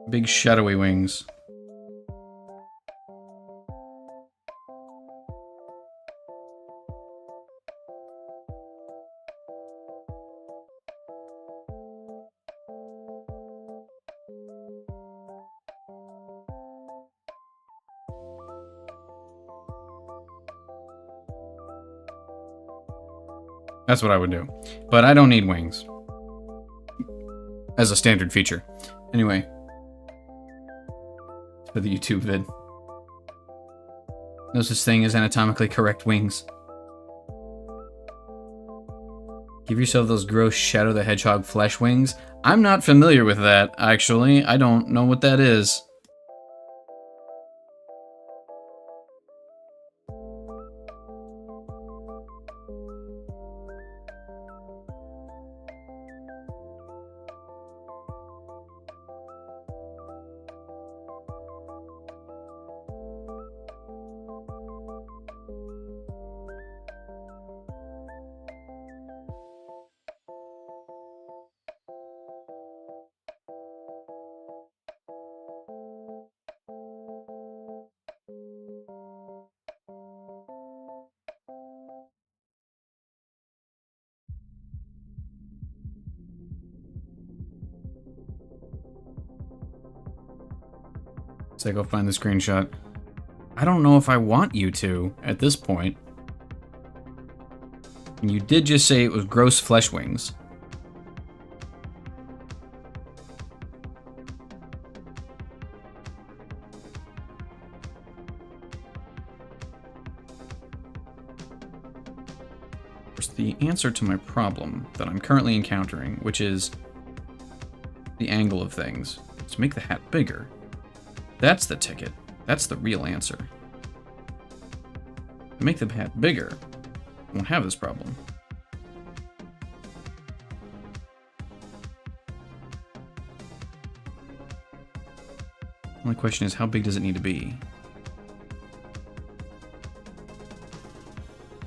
big shadowy wings. That's what I would do. But I don't need wings as a standard feature. Anyway, for the YouTube vid. No such thing as anatomically correct wings. Give yourself those gross Shadow the Hedgehog flesh wings. I'm not familiar with that, actually. I don't know what that is. So go find the screenshot. I don't know if I want you to at this point. And you did just say it was gross flesh wings. The answer to my problem that I'm currently encountering, which is the angle of things, is to make the hat bigger. That's the ticket. That's the real answer. To make the hat bigger, I won't have this problem. The only question is, how big does it need to be?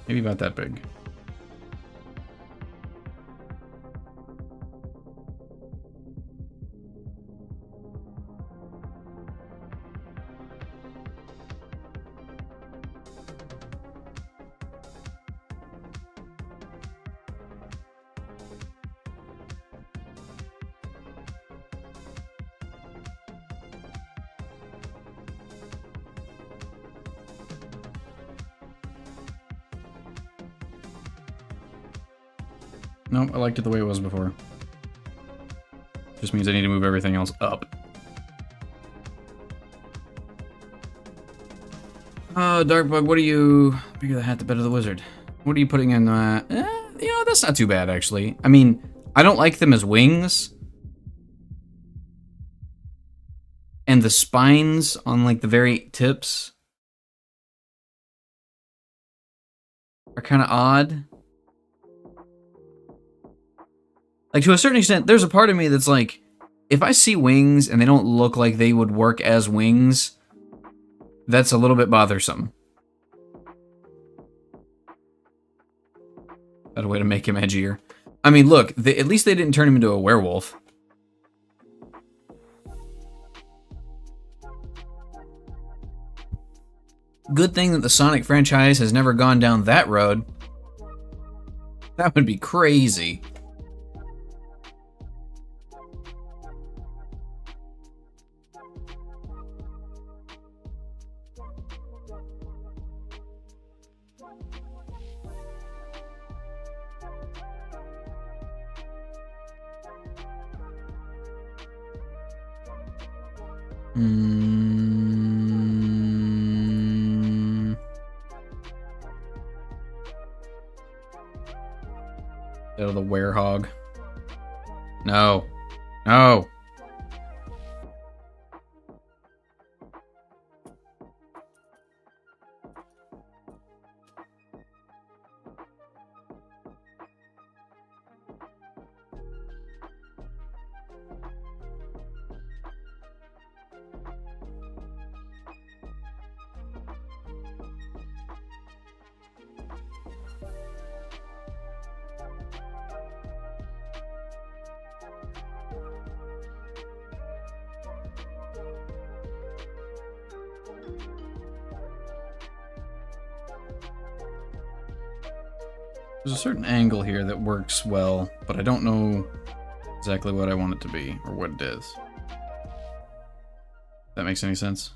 Maybe about that big. Nope, I liked it the way it was before. Just means I need to move everything else up. Darkbug, what are you... Bigger the hat, the better the wizard. What are you putting in, you know, that's not too bad, actually. I mean, I don't like them as wings. And the spines on, like, the very tips are kind of odd. Like, to a certain extent, there's a part of me that's like, if I see wings and they don't look like they would work as wings, that's a little bit bothersome. Got a way to make him edgier. I mean, look, at least they didn't turn him into a werewolf. Good thing that the Sonic franchise has never gone down that road. That would be crazy. Mm. Out of the werehog. No. No. There's a certain angle here that works well, but I don't know exactly what I want it to be, or what it is. If that makes any sense?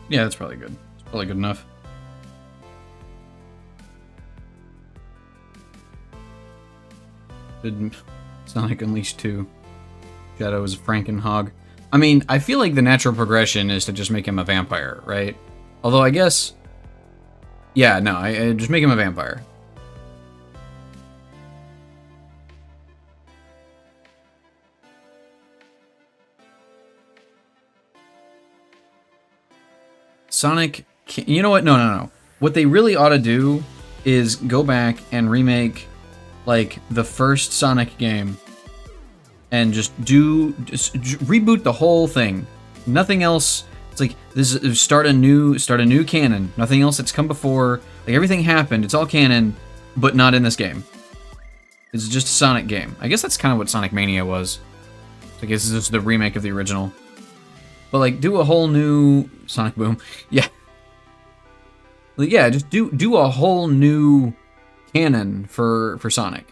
Yeah, that's probably good. It's probably good enough. Did Sonic Unleashed 2. Shadow is a Frankenhog. I mean, I feel like the natural progression is to just make him a vampire, right? Although I guess... Yeah, no, I just make him a vampire. Sonic... You know what? No. What they really ought to do is go back and remake, like, the first Sonic game. And just reboot the whole thing. Nothing else. It's like this. Start a new canon. Nothing else that's come before. Like everything happened. It's all canon, but not in this game. It's just a Sonic game. I guess that's kind of what Sonic Mania was. I guess this is the remake of the original. But like, do a whole new Sonic Boom. Yeah. Like, yeah, just do a whole new canon for Sonic.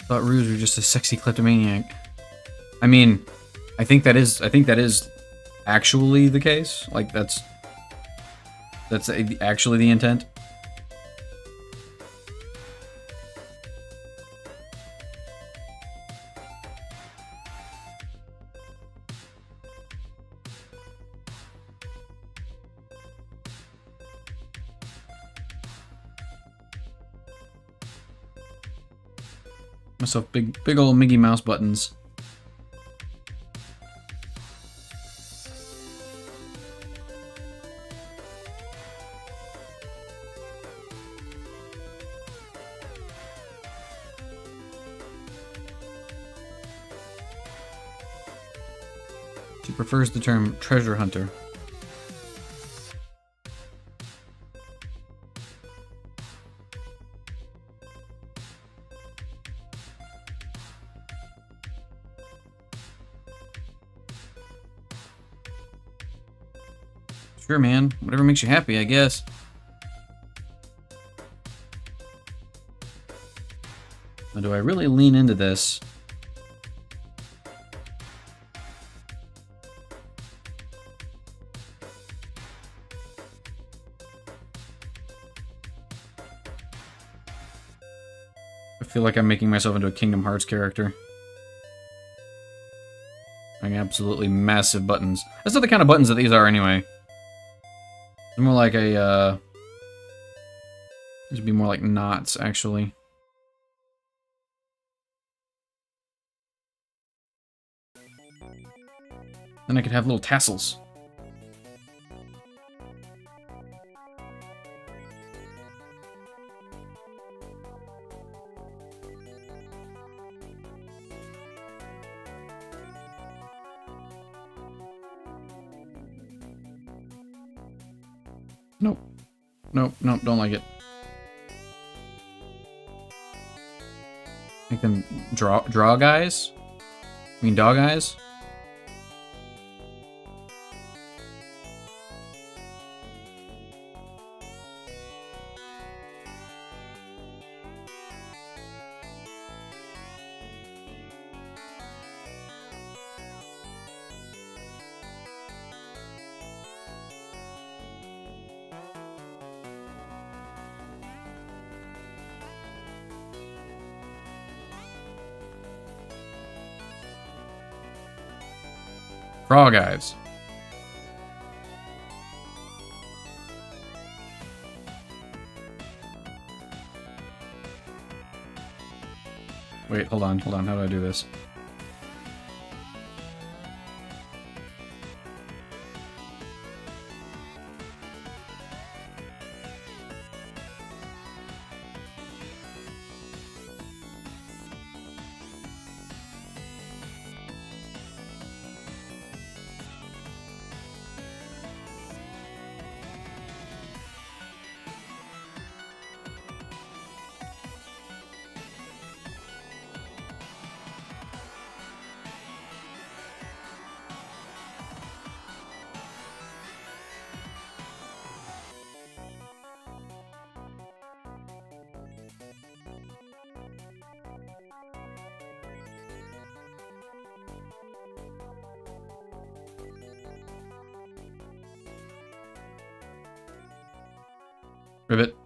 Thought Rouge were just a sexy kleptomaniac. I mean, I think that is actually the case. Like that's actually the intent. Myself big old Mickey Mouse buttons. She prefers the term treasure hunter. Sure, man. Whatever makes you happy, I guess. Now, do I really lean into this? I feel like I'm making myself into a Kingdom Hearts character. Like absolutely massive buttons. That's not the kind of buttons that these are anyway. It's more like a, these would be more like knots, actually. Then I could have little tassels. Nope. Nope, nope, don't like it. Make them draw guys? I mean dog eyes? Frog eyes. Wait, hold on. How do I do this? Rivet.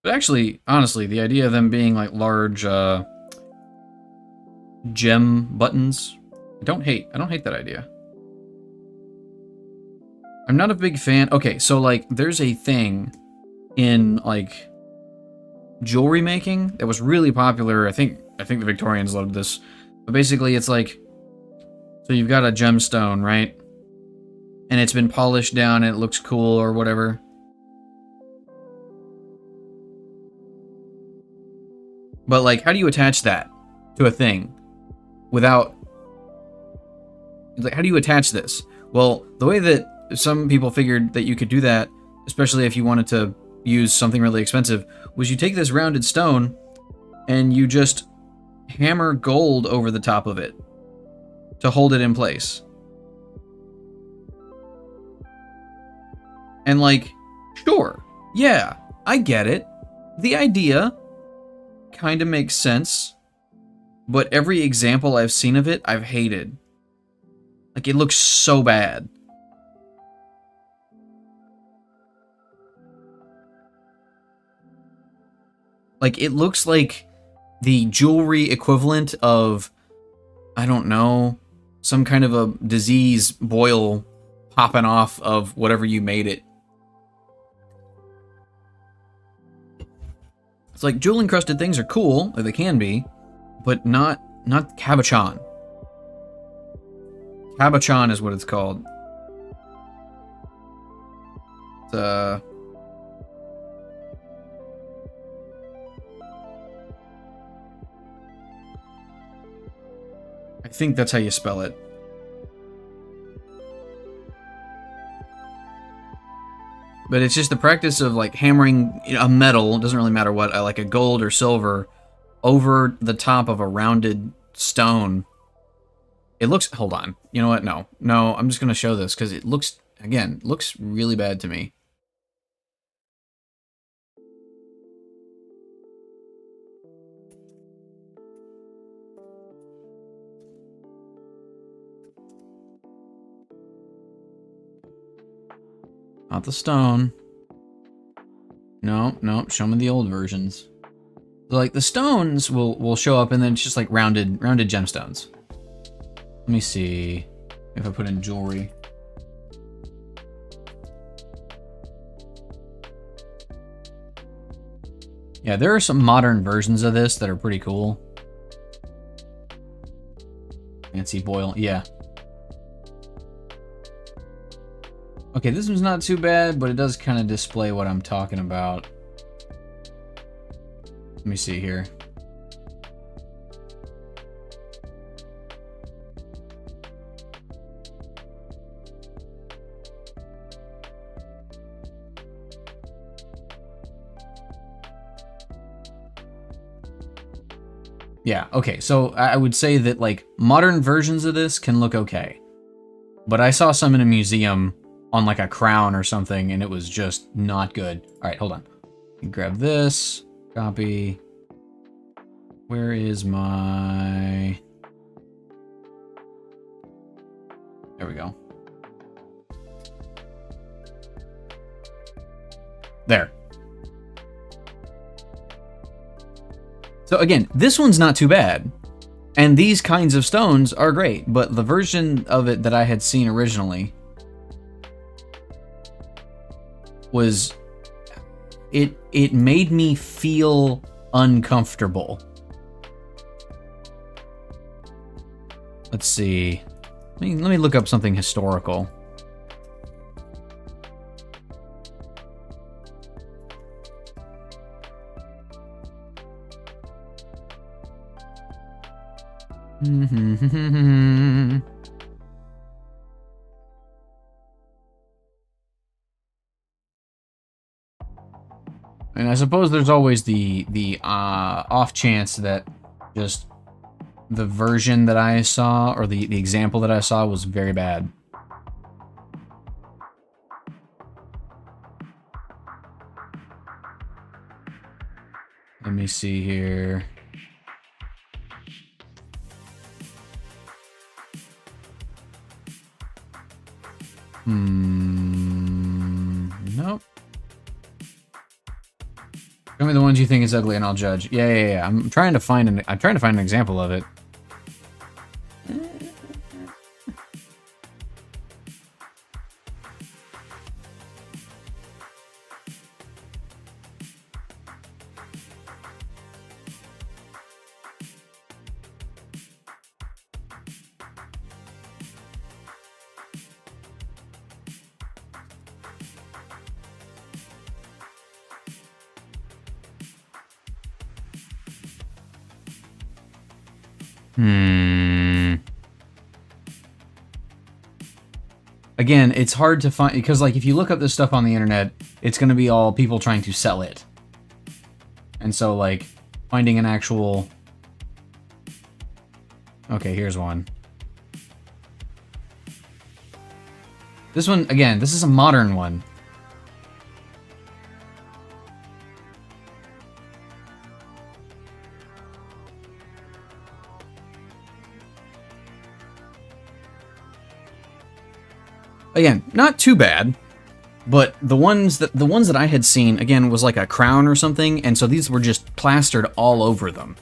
But actually, honestly, the idea of them being like large gem buttons, I don't hate that idea. I'm not a big fan. Okay, so like there's a thing in like jewelry making that was really popular. I think the Victorians loved this. But basically it's like, so you've got a gemstone, right? And it's been polished down and it looks cool or whatever. But like, how do you attach that to a thing without, like, how do you attach this? Well, the way that some people figured that you could do that, especially if you wanted to use something really expensive, was you take this rounded stone and you just hammer gold over the top of it to hold it in place. And like, sure, yeah, I get it. The idea kind of makes sense, but every example I've seen of it, I've hated. Like, it looks so bad. Like, it looks like the jewelry equivalent of, I don't know, some kind of a disease boil popping off of whatever you made it. It's like, jewel encrusted things are cool, like they can be, but not cabochon. Cabochon is what it's called. It's, I think that's how you spell it. But it's just the practice of like hammering a metal, doesn't really matter what, like a gold or silver, over the top of a rounded stone. It looks, hold on, you know what, no, I'm just gonna show this, because it looks, again, looks really bad to me. Not the stone. No, no, show me the old versions. So, like, the stones will show up, and then it's just like rounded gemstones. Let me see if I put in jewelry. Yeah, there are some modern versions of this that are pretty cool. Fancy boil, yeah. Okay, this one's not too bad, but it does kind of display what I'm talking about. Let me see here. Yeah, okay, so I would say that, like, modern versions of this can look okay. But I saw some in a museum on, like, a crown or something, and it was just not good. Alright, hold on. Grab this, copy. Where is my... There we go. There. So again, this one's not too bad. And these kinds of stones are great, but the version of it that I had seen originally was... It made me feel uncomfortable. Let's see. Let me look up something historical. And I suppose there's always the off chance that just the version that I saw, or the example that I saw, was very bad. Let me see here. Nope. Show me the ones you think is ugly and I'll judge. Yeah. I'm trying to find an example of it. Again, it's hard to find, because, like, if you look up this stuff on the internet, it's going to be all people trying to sell it. And so, like, finding an actual... Okay, here's one. This one, again, this is a modern one. Again, not too bad, but the ones that I had seen, again, was like a crown or something, and so these were just plastered all over them.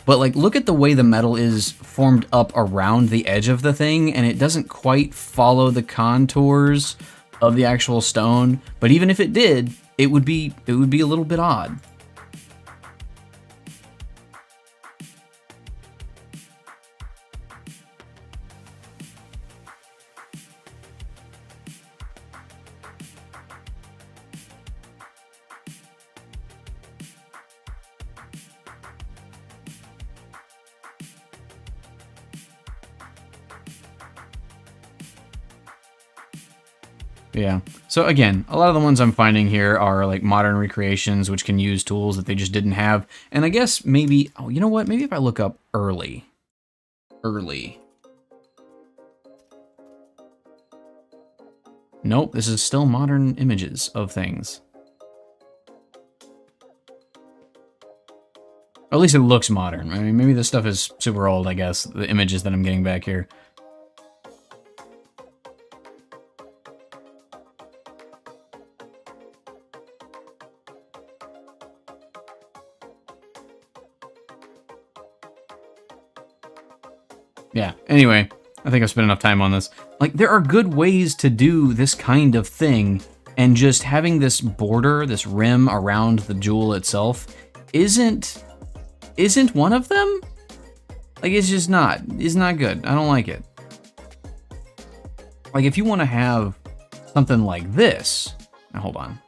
But, like, look at the way the metal is formed up around the edge of the thing, and it doesn't quite follow the contours of the actual stone. But even if it did, it would be a little bit odd. Yeah. So again, a lot of the ones I'm finding here are like modern recreations, which can use tools that they just didn't have. And I guess maybe, oh, you know what? Maybe if I look up early. Nope, this is still modern images of things. Or at least it looks modern. I mean, maybe this stuff is super old, I guess, the images that I'm getting back here. Yeah, anyway, I think I've spent enough time on this. Like, there are good ways to do this kind of thing, and just having this border, this rim around the jewel itself, isn't one of them? Like, it's just not. It's not good. I don't like it. Like, if you want to have something like this... Now, hold on.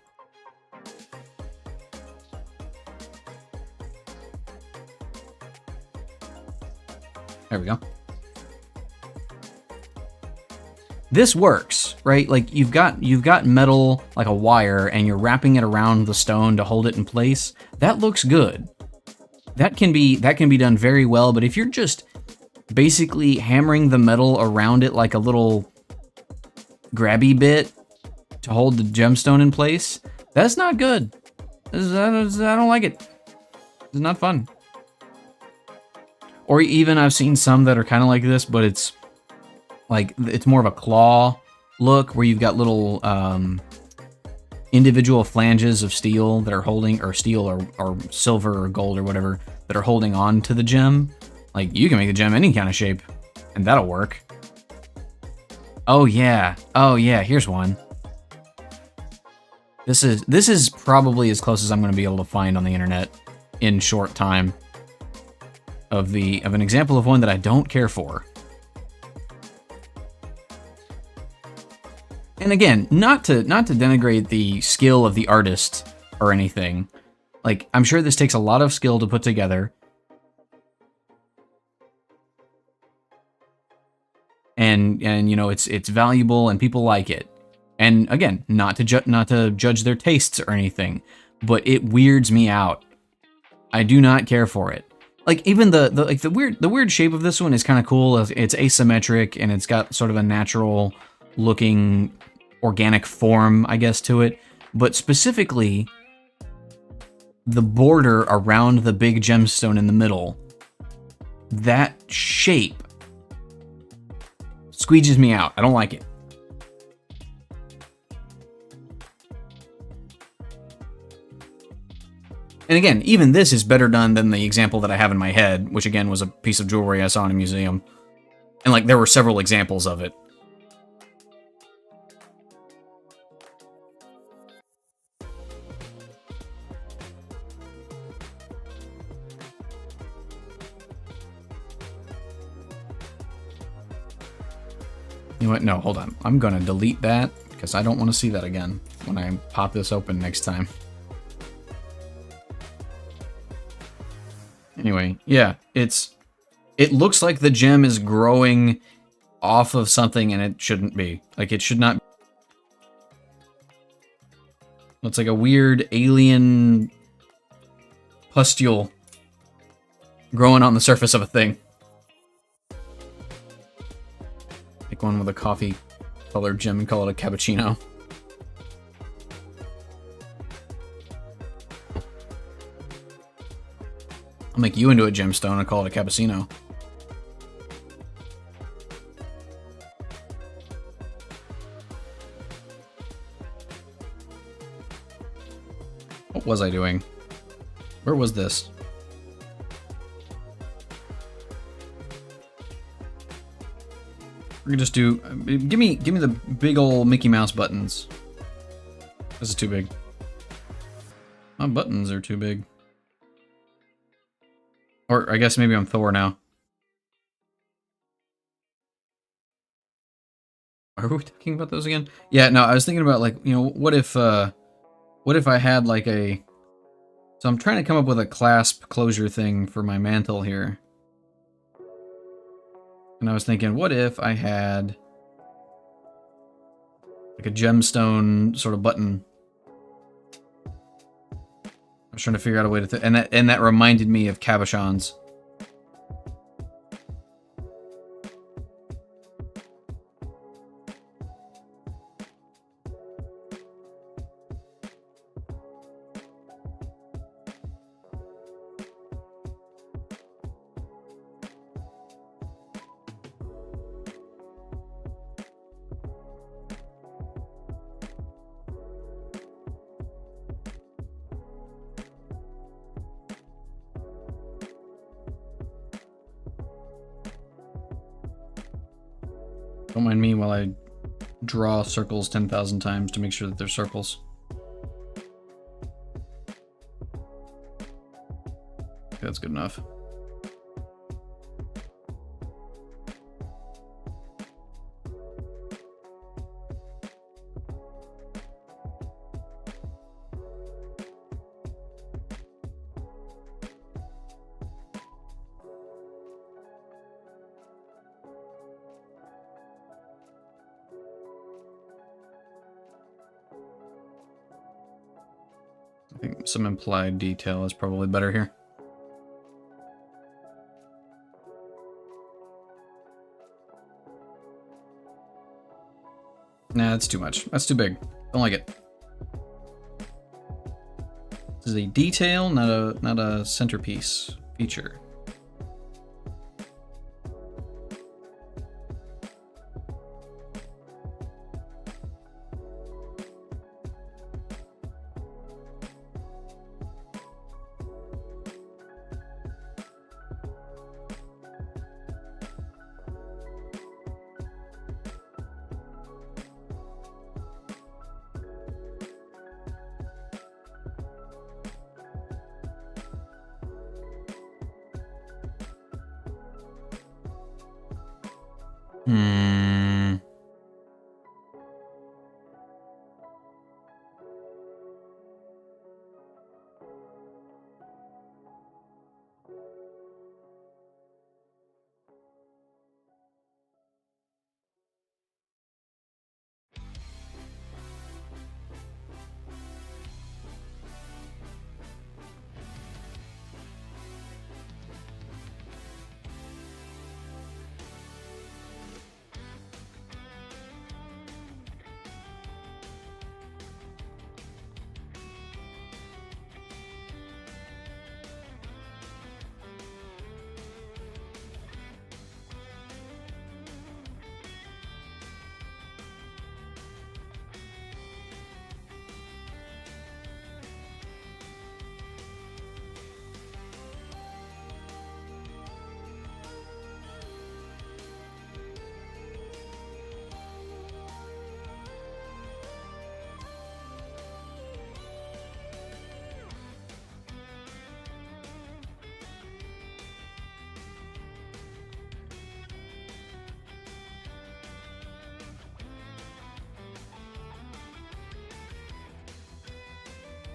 There we go. This works, right? Like, you've got metal, like a wire, and you're wrapping it around the stone to hold it in place. That looks good. That can be done very well, but if you're just basically hammering the metal around it like a little grabby bit to hold the gemstone in place, that's not good. I don't like it. It's not fun. Or even I've seen some that are kind of like this, but it's like, it's more of a claw look where you've got little individual flanges of steel that are holding, or steel or silver or gold or whatever, that are holding on to the gem. Like, you can make the gem any kind of shape, and that'll work. Oh yeah, here's one. This is probably as close as I'm going to be able to find on the internet in short time of an example of one that I don't care for. And again, not to denigrate the skill of the artist or anything. Like, I'm sure this takes a lot of skill to put together. And you know, it's valuable and people like it. And again, not to judge their tastes or anything, but it weirds me out. I do not care for it. Like, even the weird shape of this one is kind of cool. It's asymmetric and it's got sort of a natural looking organic form, I guess, to it. But specifically, the border around the big gemstone in the middle, that shape squeeges me out. I don't like it. And again, even this is better done than the example that I have in my head, which again was a piece of jewelry I saw in a museum. And like, there were several examples of it. You know what? No, hold on. I'm gonna delete that because I don't want to see that again when I pop this open next time. Anyway, yeah, it looks like the gem is growing off of something and it shouldn't be. Like, it should not. It's like a weird alien pustule growing on the surface of a thing. Pick one with a coffee colored gem and call it a cappuccino. I'll make you into a gemstone and call it a cappuccino. What was I doing? Where was this? We're gonna just do. Give me the big old Mickey Mouse buttons. This is too big. My buttons are too big. Or I guess maybe I'm Thor now. Are we talking about those again? Yeah, no, I was thinking about, like, you know, what if I had like a... So I'm trying to come up with a clasp closure thing for my mantle here. And I was thinking, what if I had like a gemstone sort of button? I was trying to figure out a way to... And that reminded me of cabochons. Don't mind me while I draw circles 10,000 times to make sure that they're circles. Okay, that's good enough. I think some implied detail is probably better here. Nah, that's too much. That's too big. Don't like it. This is a detail, not a centerpiece feature.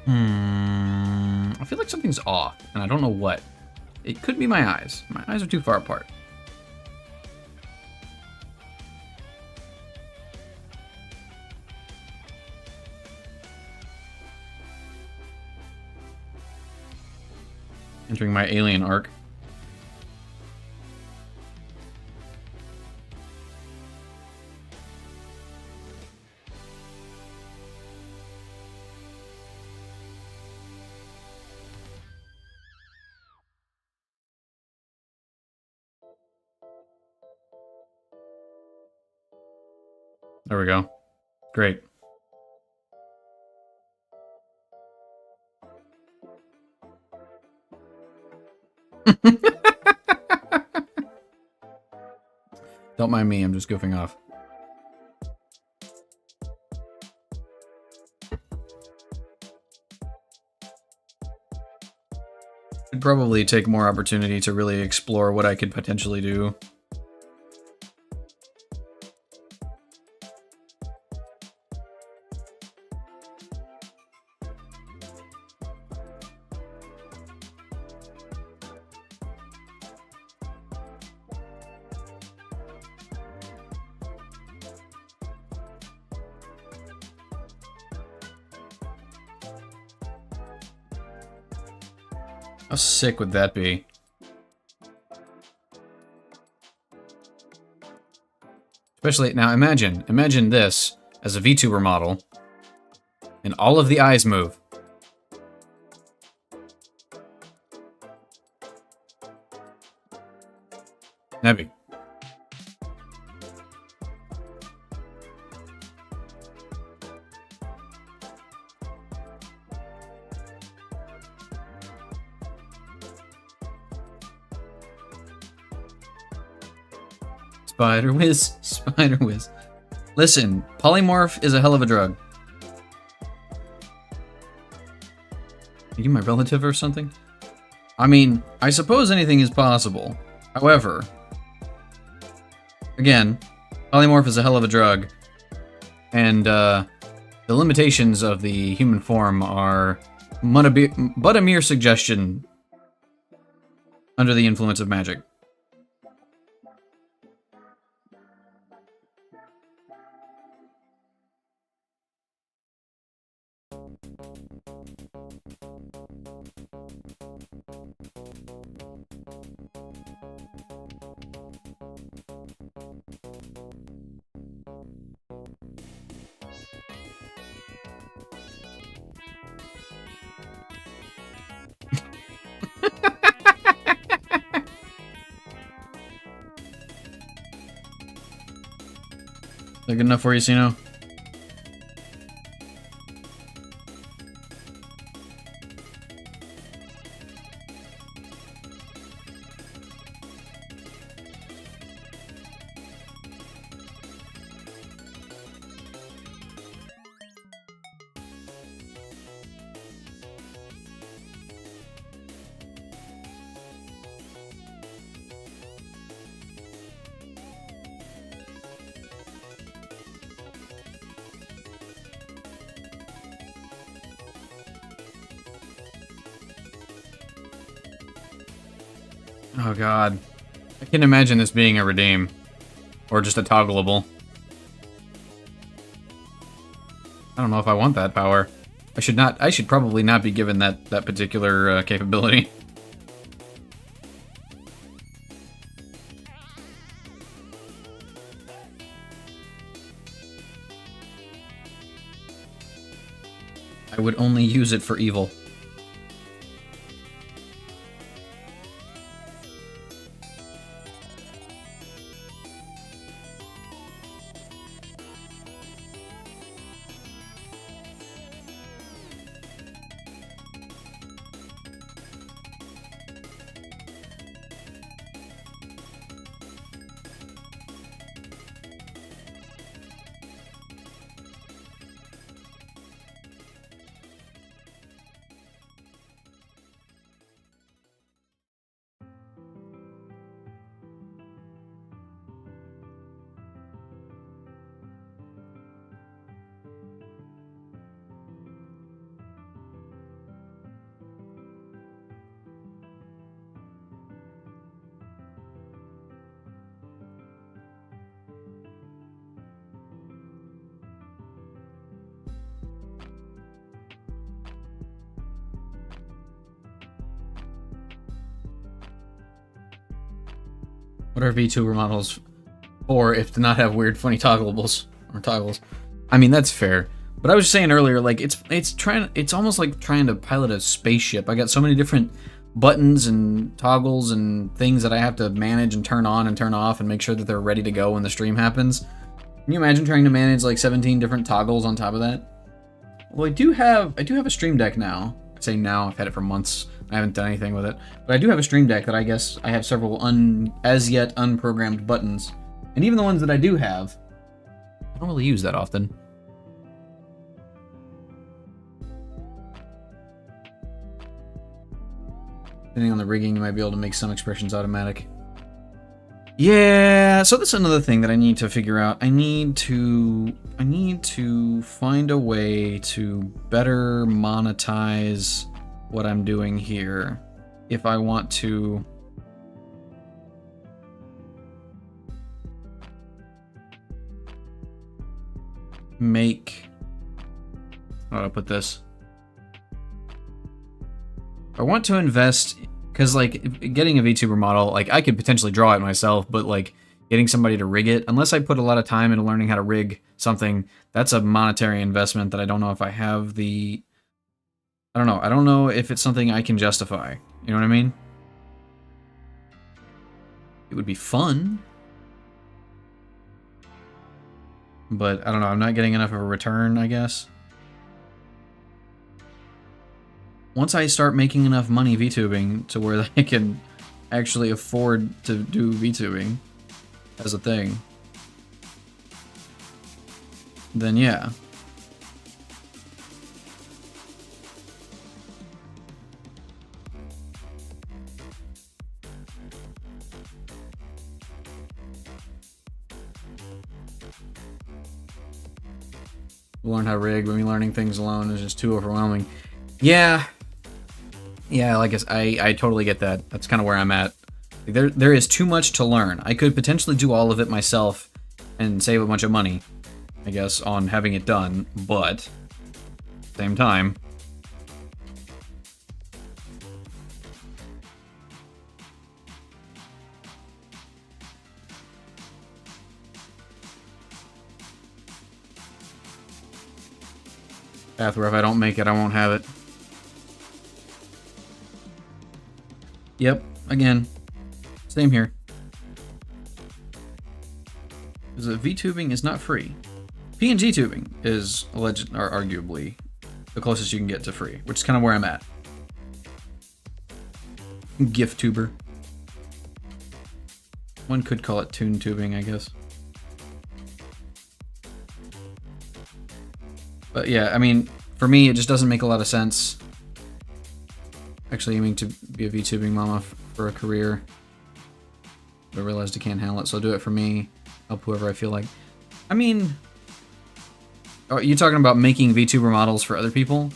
Hmm. I feel like something's off, and I don't know what. It could be my eyes. My eyes are too far apart. Entering my alien arc. There we go. Great. Don't mind me, I'm just goofing off. Should probably take more opportunity to really explore what I could potentially do. How sick would that be? Especially, now imagine this as a VTuber model, and all of the eyes move. That'd be. Spider whiz, spider whiz. Listen, polymorph is a hell of a drug. Are you my relative or something? I mean, I suppose anything is possible. However, again, polymorph is a hell of a drug. And, the limitations of the human form are but a mere suggestion under the influence of magic. Is that good enough for you, Sino? Oh god. I can imagine this being a redeem. Or just a toggleable. I don't know if I want that power. I should probably not be given that particular capability. I would only use it for evil. What are VTuber models for if to not have weird, funny toggleables or toggles? I mean, that's fair. But I was just saying earlier, like it's almost like trying to pilot a spaceship. I got so many different buttons and toggles and things that I have to manage and turn on and turn off and make sure that they're ready to go when the stream happens. Can you imagine trying to manage like 17 different toggles on top of that? Well, I do have a Stream Deck now. I say now, I've had it for months. I haven't done anything with it. But I do have a Stream Deck that I guess I have several as yet unprogrammed buttons. And even the ones that I do have, I don't really use that often. Depending on the rigging, you might be able to make some expressions automatic. Yeah, so that's another thing that I need to figure out. I need to find a way to better monetize what I'm doing here if I want to make, how do I put this? I want to invest, because like getting a VTuber model, like I could potentially draw it myself, but like getting somebody to rig it, unless I put a lot of time into learning how to rig something, that's a monetary investment that I don't know if I have the, I don't know if it's something I can justify. You know what I mean? It would be fun, but I don't know, I'm not getting enough of a return, I guess. Once I start making enough money VTubing to where I can actually afford to do VTubing, as a thing, then yeah. Learn how to rig, but me learning things alone is just too overwhelming. Yeah. Yeah, like I totally get that. That's kind of where I'm at. There is too much to learn. I could potentially do all of it myself and save a bunch of money, I guess, on having it done, but same time. Path where if I don't make it, I won't have it. Yep, again. Same here. Because VTubing is not free. PNG tubing is alleged, or arguably the closest you can get to free, which is kind of where I'm at. GIF tuber. One could call it tune tubing, I guess. But yeah, I mean, for me, it just doesn't make a lot of sense. Actually aiming to be a VTubing mama for a career. But I realized I can't handle it, so I'll do it for me. Help whoever I feel like. I mean, are you talking about making VTuber models for other people?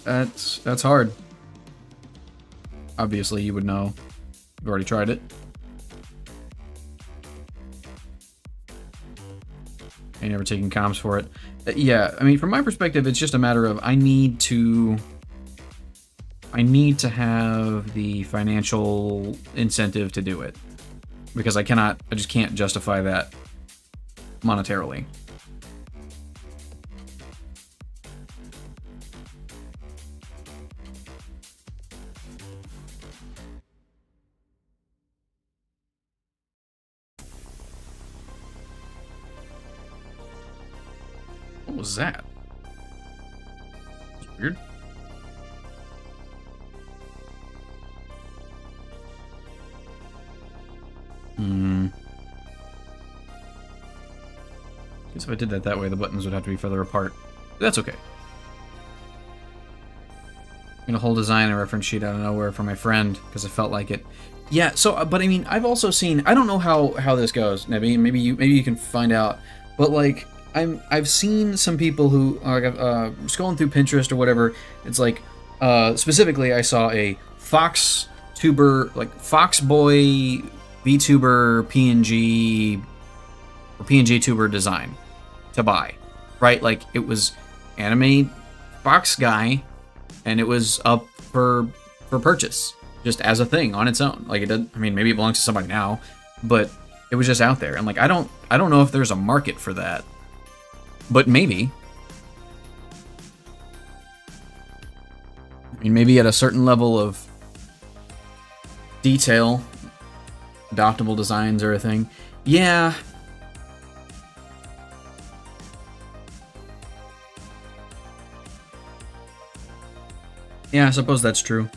That's hard. Obviously, you would know. You've already tried it. Ain't never taken comms for it. Yeah, I mean, from my perspective, it's just a matter of I need to have the financial incentive to do it. Because I just can't justify that monetarily. What was that? That's weird. Guess if I did that way, the buttons would have to be further apart. But that's okay. I'm gonna whole design a reference sheet out of nowhere for my friend because I felt like it. Yeah. So, but I mean, I've also seen. I don't know how this goes, Nebby. Maybe you can find out. But like, I've seen some people who are scrolling through Pinterest or whatever. It's like, specifically, I saw a Fox tuber, like Fox Boy VTuber PNG or PNG tuber design to buy, right? Like it was anime Fox guy, and it was up for purchase just as a thing on its own. Like it doesn't. I mean, maybe it belongs to somebody now, but it was just out there, and like I don't know if there's a market for that. But maybe. I mean, maybe at a certain level of detail, adoptable designs are a thing. Yeah. Yeah, I suppose that's true.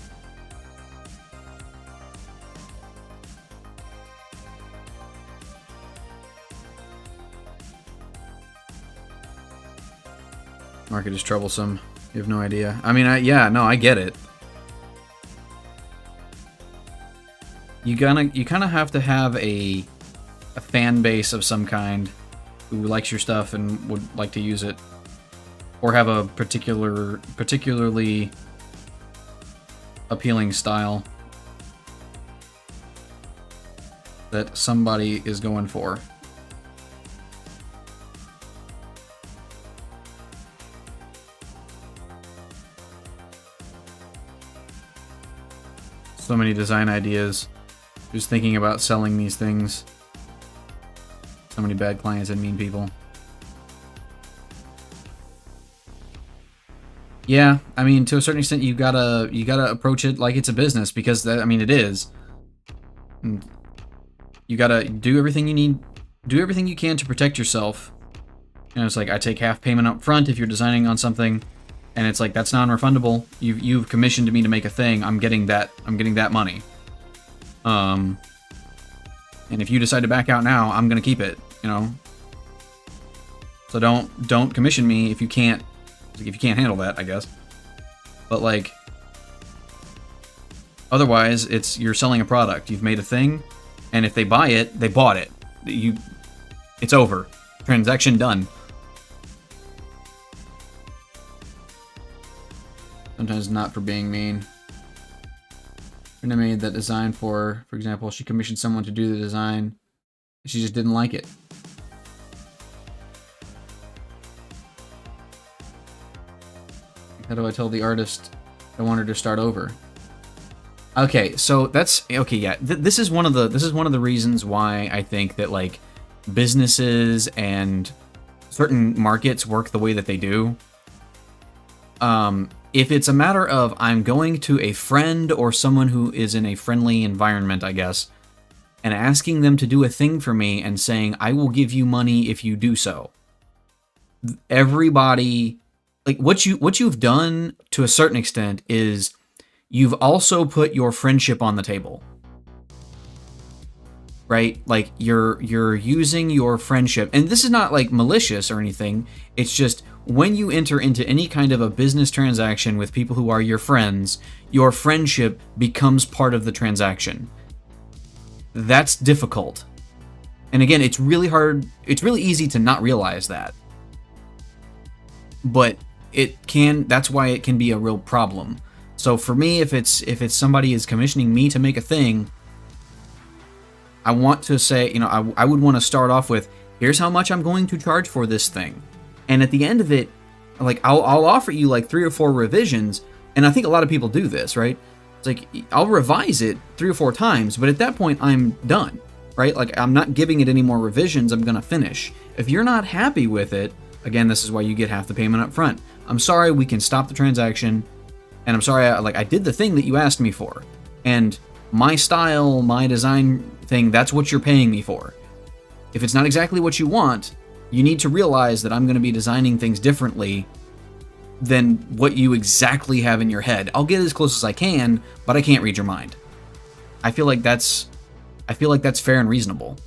Market is troublesome. You have no idea. I mean, yeah, no, I get it. You kind of have to have a fan base of some kind who likes your stuff and would like to use it, or have a particularly appealing style that somebody is going for. So many design ideas. Just thinking about selling these things. So many bad clients and mean people. Yeah, I mean, to a certain extent, you gotta approach it like it's a business, because that, I mean, it is. And you gotta do everything you need, do everything you can to protect yourself. And it's like, I take half payment up front if you're designing on something, and it's like, that's non-refundable. You've commissioned me to make a thing. I'm getting that money. And if you decide to back out now, I'm gonna keep it, you know? So don't commission me if you can't handle that, I guess. But like, otherwise, you're selling a product. You've made a thing, and if they buy it, they bought it. It's over. Transaction done. Sometimes not for being mean. Friend I made that design for example, she commissioned someone to do the design. She just didn't like it. How do I tell the artist I want her to start over? Okay, so that's okay. Yeah, this is one of the reasons why I think that like businesses and certain markets work the way that they do. If it's a matter of I'm going to a friend or someone who is in a friendly environment, I guess, and asking them to do a thing for me and saying I will give you money if you do so. Everybody, like what you've done to a certain extent is you've also put your friendship on the table. Right? Like you're using your friendship, and this is not like malicious or anything. It's just when you enter into any kind of a business transaction with people who are your friends, your friendship becomes part of the transaction. That's difficult. And again, it's really hard, it's really easy to not realize that. But that's why it can be a real problem. So for me, if it's somebody is commissioning me to make a thing, I want to say, you know, I would want to start off with, here's how much I'm going to charge for this thing. And at the end of it, like, I'll offer you like 3 or 4 revisions. And I think a lot of people do this, right? It's like, I'll revise it 3 or 4 times, but at that point, I'm done, right? Like, I'm not giving it any more revisions. I'm going to finish. If you're not happy with it, again, this is why you get half the payment up front. I'm sorry, we can stop the transaction. And I'm sorry, I did the thing that you asked me for. And my style, my design thing, that's what you're paying me for. If it's not exactly what you want, you need to realize that I'm going to be designing things differently than what you exactly have in your head. I'll get as close as I can, but I can't read your mind. I feel like that's fair and reasonable.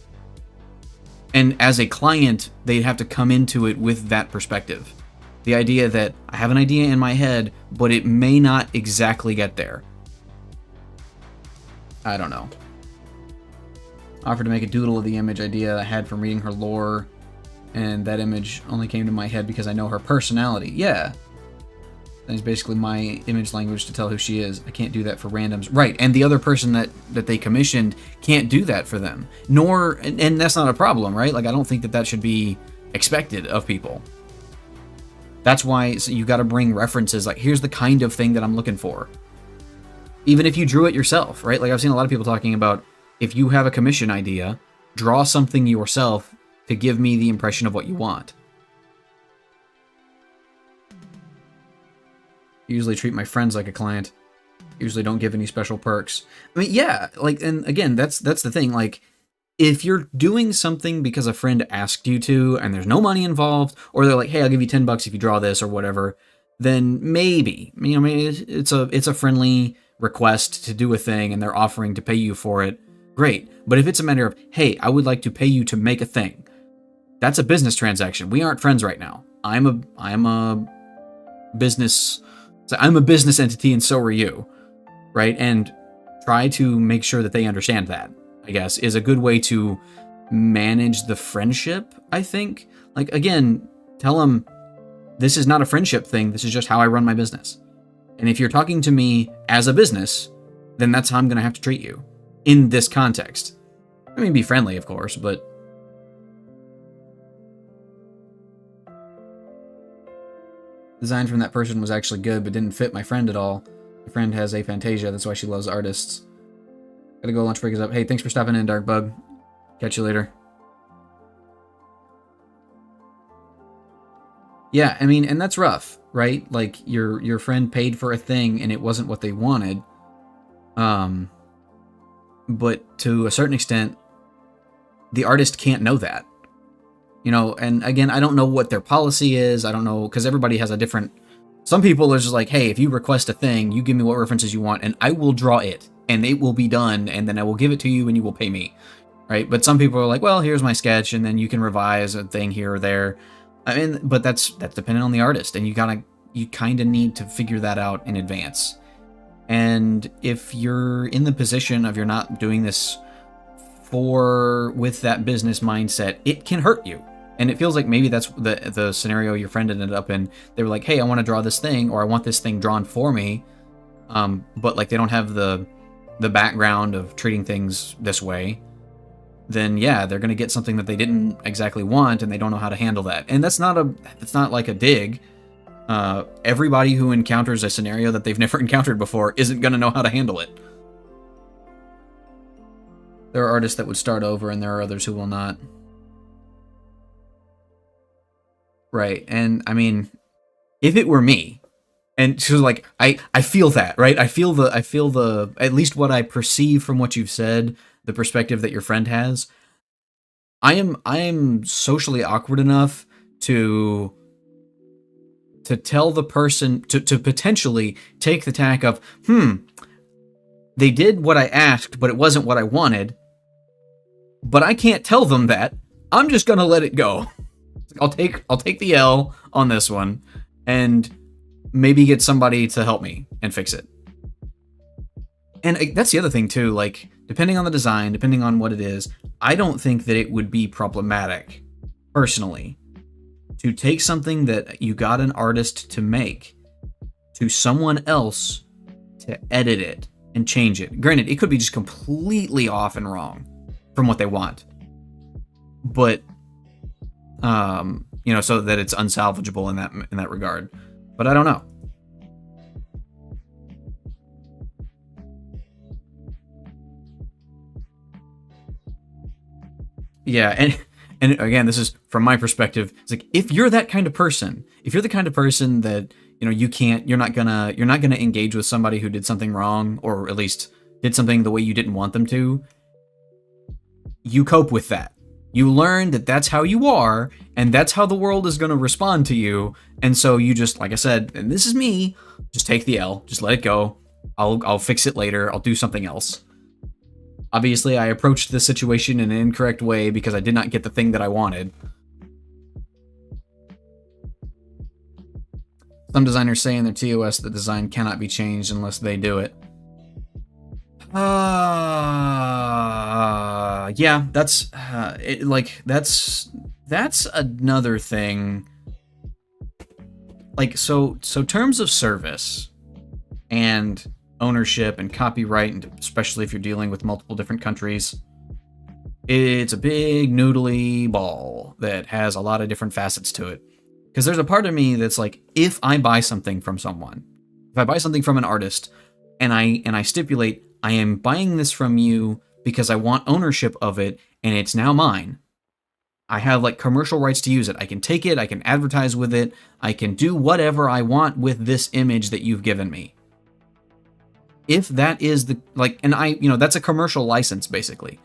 And as a client, they'd have to come into it with that perspective. The idea that I have an idea in my head, but it may not exactly get there. I don't know. Offered to make a doodle of the image idea I had from reading her lore, and that image only came to my head because I know her personality. Yeah. That's basically my image language to tell who she is. I can't do that for randoms. Right, and the other person that they commissioned can't do that for them. Nor, and that's not a problem, right? Like, I don't think that should be expected of people. That's why you got to bring references, like, here's the kind of thing that I'm looking for. Even if you drew it yourself, right? Like, I've seen a lot of people talking about, if you have a commission idea, draw something yourself to give me the impression of what you want. Usually treat my friends like a client. Usually don't give any special perks. I mean, yeah, like, and again, that's the thing. Like, if you're doing something because a friend asked you to, and there's no money involved, or they're like, hey, I'll give you $10 if you draw this or whatever, then maybe, you know, maybe it's a friendly request to do a thing, and they're offering to pay you for it. Great. But if it's a matter of, hey, I would like to pay you to make a thing, that's a business transaction. We aren't friends right now. I'm a business entity, and so are you, right? And try to make sure that they understand that, I guess, is a good way to manage the friendship, I think. Like, again, tell them this is not a friendship thing. This is just how I run my business. And if you're talking to me as a business, then that's how I'm going to have to treat you in this context. I mean, be friendly, of course, but design from that person was actually good, but didn't fit my friend at all. My friend has aphantasia, that's why she loves artists. Gotta go, lunch break is up. Hey, thanks for stopping in, Dark Bug. Catch you later. Yeah, I mean, and that's rough, right? Like, your friend paid for a thing and it wasn't what they wanted. But to a certain extent, the artist can't know that. You know, and again, I don't know what their policy is. I don't know, because everybody has a different Some people are just like, hey, if you request a thing, you give me what references you want, and I will draw it, and it will be done, and then I will give it to you, and you will pay me, right? But some people are like, well, here's my sketch, and then you can revise a thing here or there. I mean, but that's dependent on the artist, and you kind of need to figure that out in advance. And if you're in the position of you're not doing this with that business mindset, it can hurt you. And it feels like maybe that's the scenario your friend ended up in. They were like, hey, I want to draw this thing, or I want this thing drawn for me. But like they don't have the background of treating things this way. Then yeah, they're going to get something that they didn't exactly want, and they don't know how to handle that. And that's not like a dig. Everybody who encounters a scenario that they've never encountered before isn't going to know how to handle it. There are artists that would start over, and there are others who will not. Right, and I mean, if it were me, and she was like, I feel that, right? I feel the at least what I perceive from what you've said, the perspective that your friend has. I am socially awkward enough to tell the person to potentially take the tack of, they did what I asked, but it wasn't what I wanted. But I can't tell them that. I'm just gonna let it go. I'll take the L on this one, and maybe get somebody to help me and fix it. And that's the other thing too. Like, depending on the design, depending on what it is, I don't think that it would be problematic, personally, to take something that you got an artist to make to someone else to edit it and change it. Granted, it could be just completely off and wrong from what they want, but so that it's unsalvageable in that regard. But I don't know. Yeah, and again, this is from my perspective. It's like, if you're that kind of person, if you're the kind of person that you're not gonna engage with somebody who did something wrong, or at least did something the way you didn't want them to, you cope with that. You learn that that's how you are, and that's how the world is going to respond to you. And so you just, like I said, and this is me, just take the L, just let it go. I'll fix it later. I'll do something else. Obviously, I approached the situation in an incorrect way because I did not get the thing that I wanted. Some designers say in their TOS that design cannot be changed unless they do it. Yeah, that's that's another thing. Like, so terms of service and ownership and copyright, and especially if you're dealing with multiple different countries, it's a big noodly ball that has a lot of different facets to it. Because there's a part of me that's like, if I buy something from someone, if I buy something from an artist, and I stipulate, I am buying this from you because I want ownership of it, and it's now mine. I have like commercial rights to use it. I can take it, I can advertise with it, I can do whatever I want with this image that you've given me. If that is the, like, and that's a commercial license, basically.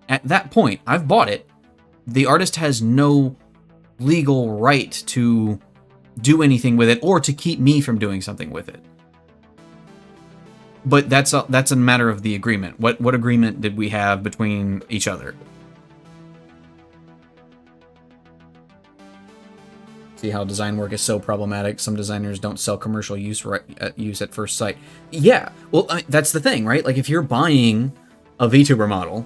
At that point, I've bought it. The artist has no legal right to do anything with it, or to keep me from doing something with it. But that's a matter of the agreement. What agreement did we have between each other? See how design work is so problematic. Some designers don't sell commercial use at first sight. Yeah, well, that's the thing, right? Like, if you're buying a VTuber model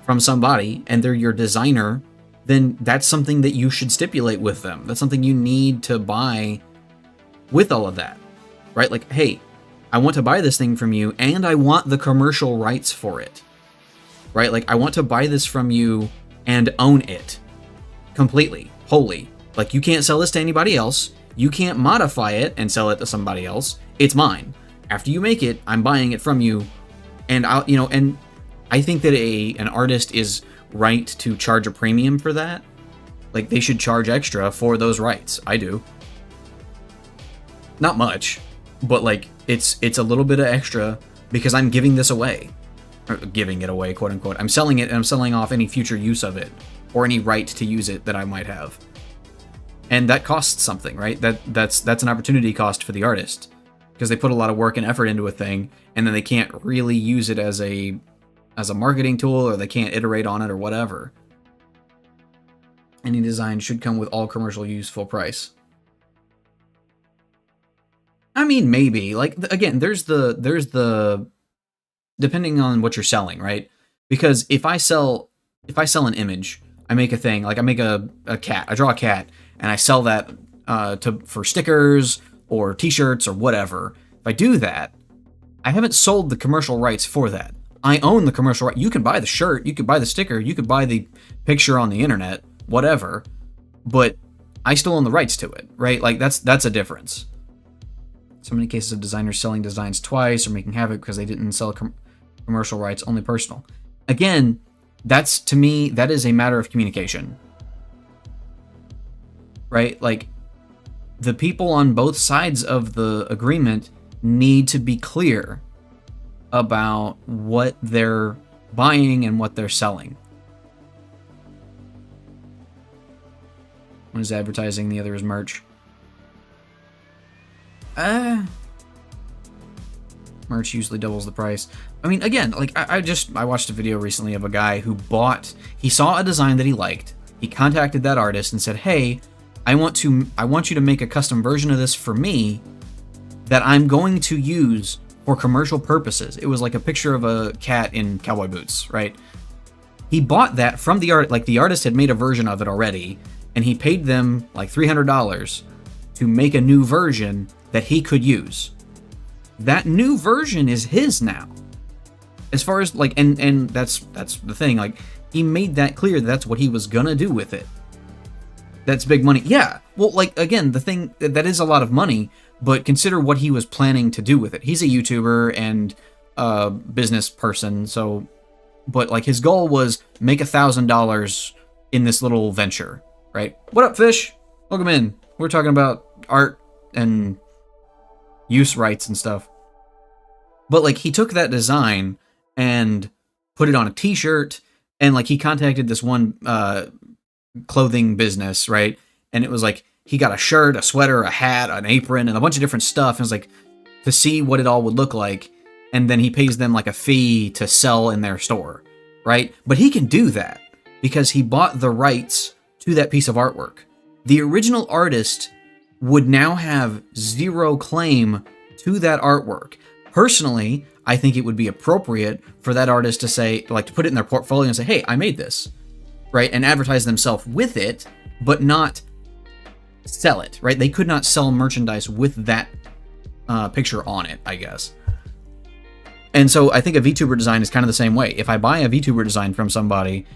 from somebody and they're your designer, then that's something that you should stipulate with them. That's something you need to buy with all of that, right? Like, hey, I want to buy this thing from you, and I want the commercial rights for it, right? Like, I want to buy this from you and own it completely, wholly. Like, you can't sell this to anybody else. You can't modify it and sell it to somebody else. It's mine. After you make it, I'm buying it from you, and and I think that an artist is right to charge a premium for that. Like, they should charge extra for those rights. I do. Not much, but like, it's a little bit of extra because I'm giving this away. Or giving it away, quote unquote. I'm selling it, and I'm selling off any future use of it, or any right to use it that I might have. And that costs something, right? That's an opportunity cost for the artist, because they put a lot of work and effort into a thing, and then they can't really use it as a marketing tool, or they can't iterate on it or whatever. Any design should come with all commercial use full price. I mean, maybe. Like, again, there's the depending on what you're selling, right? Because if I sell an image, I make a thing, like I make a cat, I draw a cat, and I sell that for stickers or t-shirts or whatever. If I do that, I haven't sold the commercial rights for that. I own the commercial right. You can buy the shirt, you could buy the sticker, you could buy the picture on the internet, whatever, but I still own the rights to it, right? Like, that's a difference. So many cases of designers selling designs twice or making havoc because they didn't sell commercial rights, only personal. Again, that's, to me, that is a matter of communication, right? Like, the people on both sides of the agreement need to be clear about what they're buying and what they're selling. One is advertising, the other is merch. Merch usually doubles the price. I mean, again, like, I watched a video recently of a guy who he saw a design that he liked. He contacted that artist and said, hey, I want you to make a custom version of this for me that I'm going to use for commercial purposes. It was like a picture of a cat in cowboy boots, right? He bought that from the art, like the artist had made a version of it already, and he paid them like $300 to make a new version that he could use. That new version is his now. As far as like, and that's the thing, like, he made that clear that that's what he was gonna do with it. That's big money. Yeah. Well, like, again, the thing, that is a lot of money, but consider what he was planning to do with it. He's a YouTuber and a business person, so, but like, his goal was make $1,000 in this little venture, right? What up, Fish? Welcome in. We're talking about art and use rights and stuff. But like, he took that design and put it on a t-shirt, and like, he contacted this one clothing business, right? And it was like, he got a shirt, a sweater, a hat, an apron, and a bunch of different stuff. And it was like, to see what it all would look like. And then he pays them like a fee to sell in their store, right? But he can do that because he bought the rights to that piece of artwork. The original artist would now have zero claim to that artwork. Personally, I think it would be appropriate for that artist to say, like, to put it in their portfolio and say, hey, I made this, right? And advertise themselves with it, but not sell it, right? They could not sell merchandise with that picture on it, I guess. And so I think a VTuber design is kind of the same way. If I buy a VTuber design from somebody,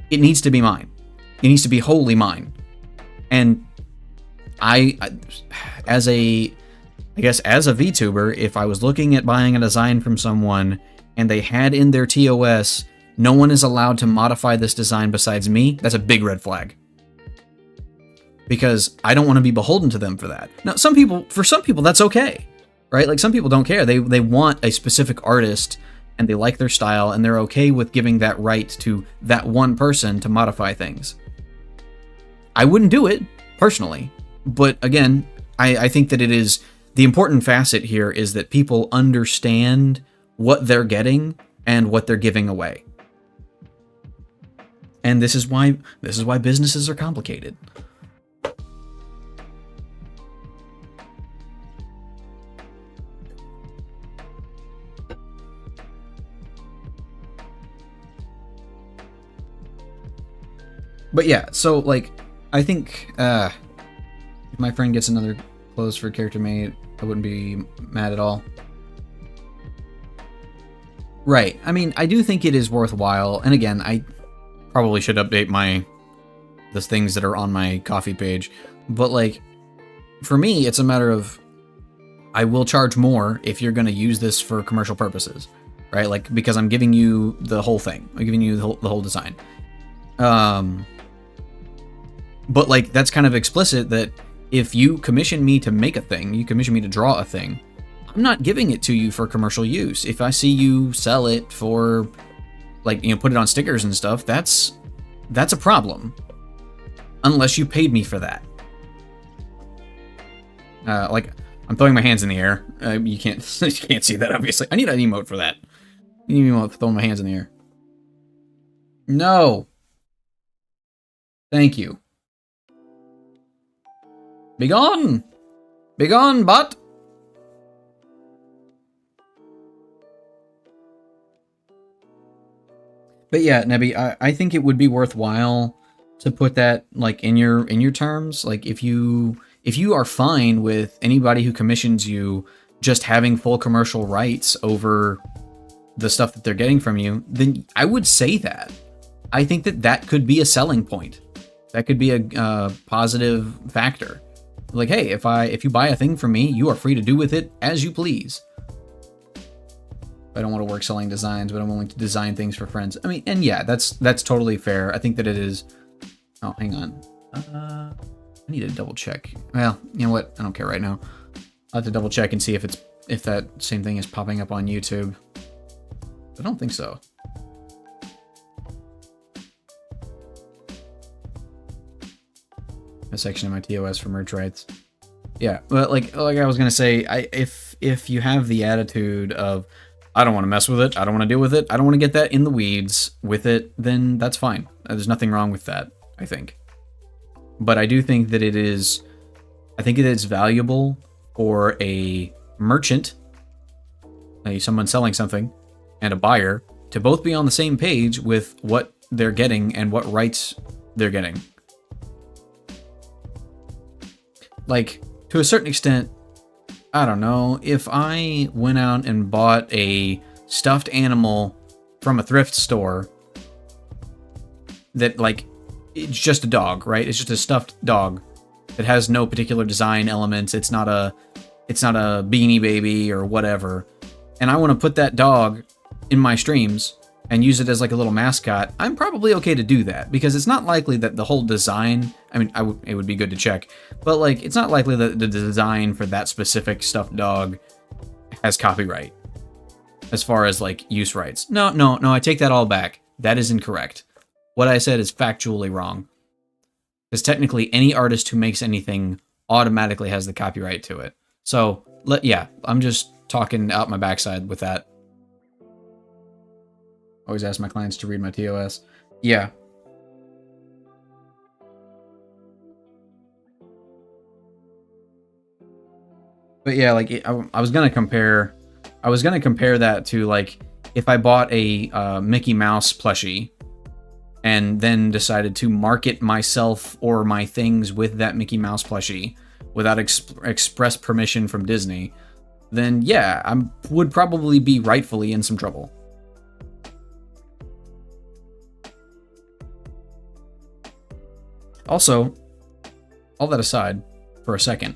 it needs to be mine. It needs to be wholly mine. And I guess as a VTuber, if I was looking at buying a design from someone and they had in their TOS, no one is allowed to modify this design besides me, that's a big red flag. Because I don't want to be beholden to them for that. Now, for some people, that's okay, right? Like, some people don't care. They want a specific artist and they like their style and they're okay with giving that right to that one person to modify things. I wouldn't do it, personally. But again, I think that it is, the important facet here is that people understand what they're getting and what they're giving away. And this is why businesses are complicated. But yeah, so like, I think if my friend gets another clothes for character mate, I wouldn't be mad at all. Right. I mean, I do think it is worthwhile. And again, I probably should update the things that are on my Ko-fi page. But like, for me, it's a matter of, I will charge more if you're going to use this for commercial purposes, right? Like, because I'm giving you the whole thing. I'm giving you the whole design. But like, that's kind of explicit that if you commission me to make a thing, you commission me to draw a thing, I'm not giving it to you for commercial use. If I see you sell it for, like, you know, put it on stickers and stuff, that's a problem. Unless you paid me for that. Like, I'm throwing my hands in the air. You can't you can't see that, obviously. I need an emote for that. I need an emote for throwing my hands in the air. No! Thank you. Begone! Begone, bot! But yeah, Nebby, I think it would be worthwhile to put that like in your terms. Like if you are fine with anybody who commissions you just having full commercial rights over the stuff that they're getting from you, then I would say that. I think that that could be a selling point. That could be a positive factor. Like, hey, if you buy a thing from me, you are free to do with it as you please. I don't want to work selling designs, but I'm willing to design things for friends. I mean, and yeah, that's totally fair. I think that it is. Oh, hang on. I need to double check. Well, you know what? I don't care right now. I'll have to double check and see if that same thing is popping up on YouTube. I don't think so. A section of my TOS for merch rights. Yeah, but like I was gonna say, if you have the attitude of I don't want to mess with it, I don't want to deal with it, I don't want to get that in the weeds with it, then that's fine. There's nothing wrong with that, I think. But I do think that I think it is valuable for a merchant, someone selling something, and a buyer to both be on the same page with what they're getting and what rights they're getting. Like, to a certain extent, I don't know, if I went out and bought a stuffed animal from a thrift store that, like, it's just a dog, right? It's just a stuffed dog that has no particular design elements. It's not a Beanie Baby or whatever. And I want to put that dog in my streams and use it as like a little mascot. I'm probably okay to do that because it's not likely that the whole design, I mean, it would be good to check, but like, it's not likely that the design for that specific stuffed dog has copyright as far as like use rights. No, I take that all back. That is incorrect. What I said is factually wrong. Because technically any artist who makes anything automatically has the copyright to it. So, yeah, I'm just talking out my backside with that. Always ask my clients to read my TOS. Yeah. But yeah, like I was gonna compare that to like if I bought a Mickey Mouse plushie and then decided to market myself or my things with that Mickey Mouse plushie without express permission from Disney, then yeah, I would probably be rightfully in some trouble. Also, all that aside, for a second,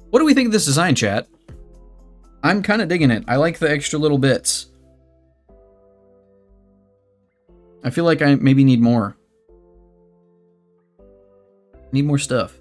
what do we think of this design, chat? I'm kind of digging it. I like the extra little bits. I feel like I maybe need more. Need more stuff.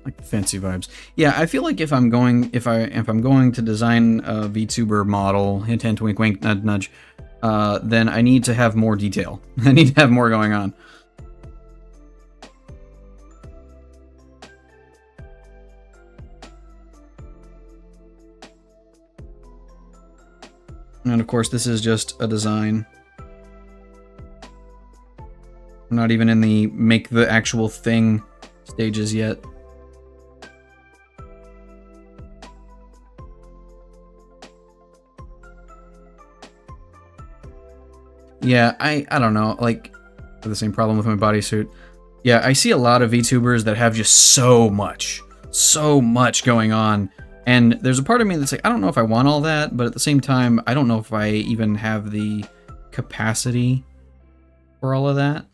Like the fancy vibes. Yeah, I feel like if I'm going to design a VTuber model, hint hint, wink wink, nudge nudge, then I need to have more detail. I need to have more going on. And of course, this is just a design. I'm not even in the make the actual thing stages yet. Yeah, I don't know, like, I have the same problem with my bodysuit. Yeah, I see a lot of VTubers that have just so much going on, and there's a part of me that's like, I don't know if I want all that, but at the same time, I don't know if I even have the capacity for all of that.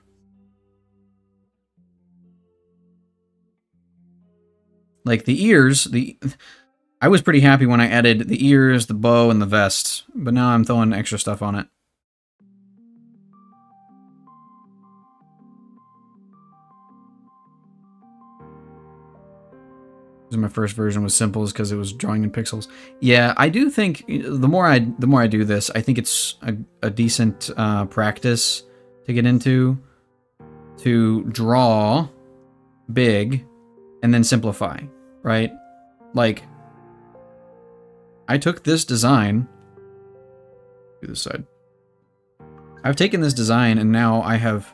Like, the ears, I was pretty happy when I added the ears, the bow, and the vest, but now I'm throwing extra stuff on it. My first version was simple is because it was drawing in pixels. Yeah, I do think the more I do this, I think it's a decent practice to get into, to draw big and then simplify, right? Like, I took this design, do this side. I've taken this design and now I have,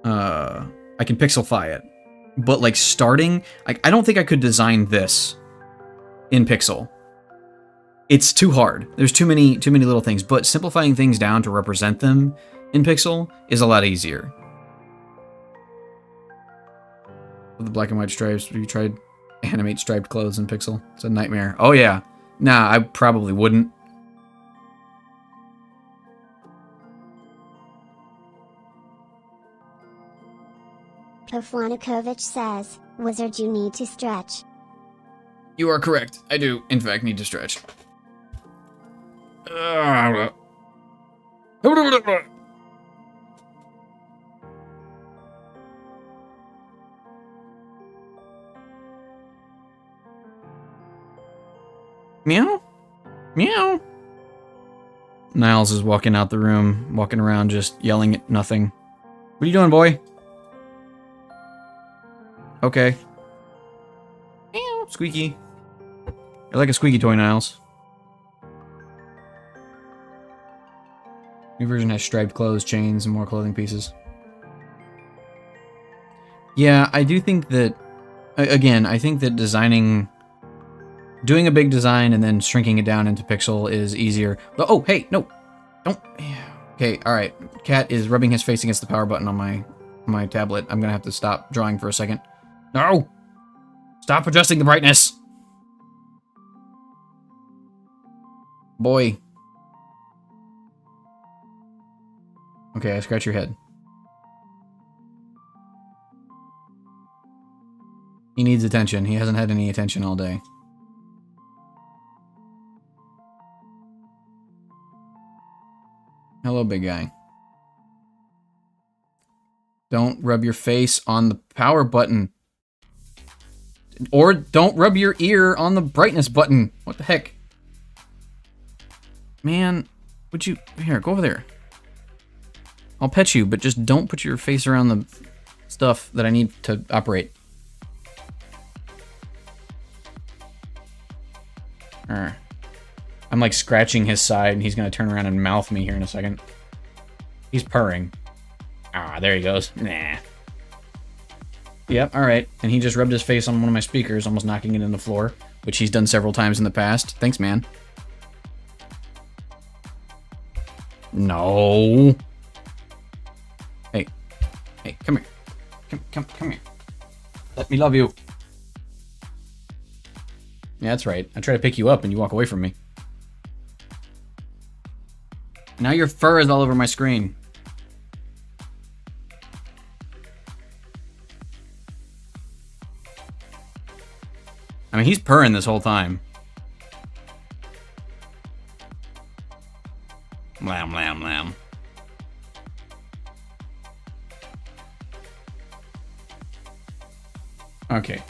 I can pixelify it. But like starting, like I don't think I could design this in Pixel. It's too hard. There's too many little things. But simplifying things down to represent them in Pixel is a lot easier. With the black and white stripes, have you tried animate striped clothes in Pixel? It's a nightmare. Oh yeah. Nah, I probably wouldn't. Poflanakovic says, Wizard, you need to stretch. You are correct. I do, in fact, need to stretch. Meow? Meow? Niles is walking out the room, walking around just yelling at nothing. What are you doing, boy? Okay. Meow. Squeaky. You're like a squeaky toy, Niles. New version has striped clothes, chains, and more clothing pieces. Yeah, I do think that... Again, I think that designing... Doing a big design and then shrinking it down into pixel is easier. But, oh, hey, no. Don't... Okay, alright. Cat is rubbing his face against the power button on my tablet. I'm gonna have to stop drawing for a second. No! Stop adjusting the brightness! Boy. Okay, I scratch your head. He needs attention. He hasn't had any attention all day. Hello, big guy. Don't rub your face on the power button. Or don't rub your ear on the brightness button. What the heck? Man, would you... Here, go over there. I'll pet you, but just don't put your face around the stuff that I need to operate. I'm like scratching his side, and he's gonna turn around and mouth me here in a second. He's purring. Ah, there he goes. Nah. Yep, alright. And he just rubbed his face on one of my speakers, almost knocking it in the floor, which he's done several times in the past. Thanks, man. No. Hey. Hey, come here. Come here. Let me love you. Yeah, that's right. I try to pick you up and you walk away from me. Now your fur is all over my screen. I mean, he's purring this whole time. Lamb, lamb, lamb. Okay.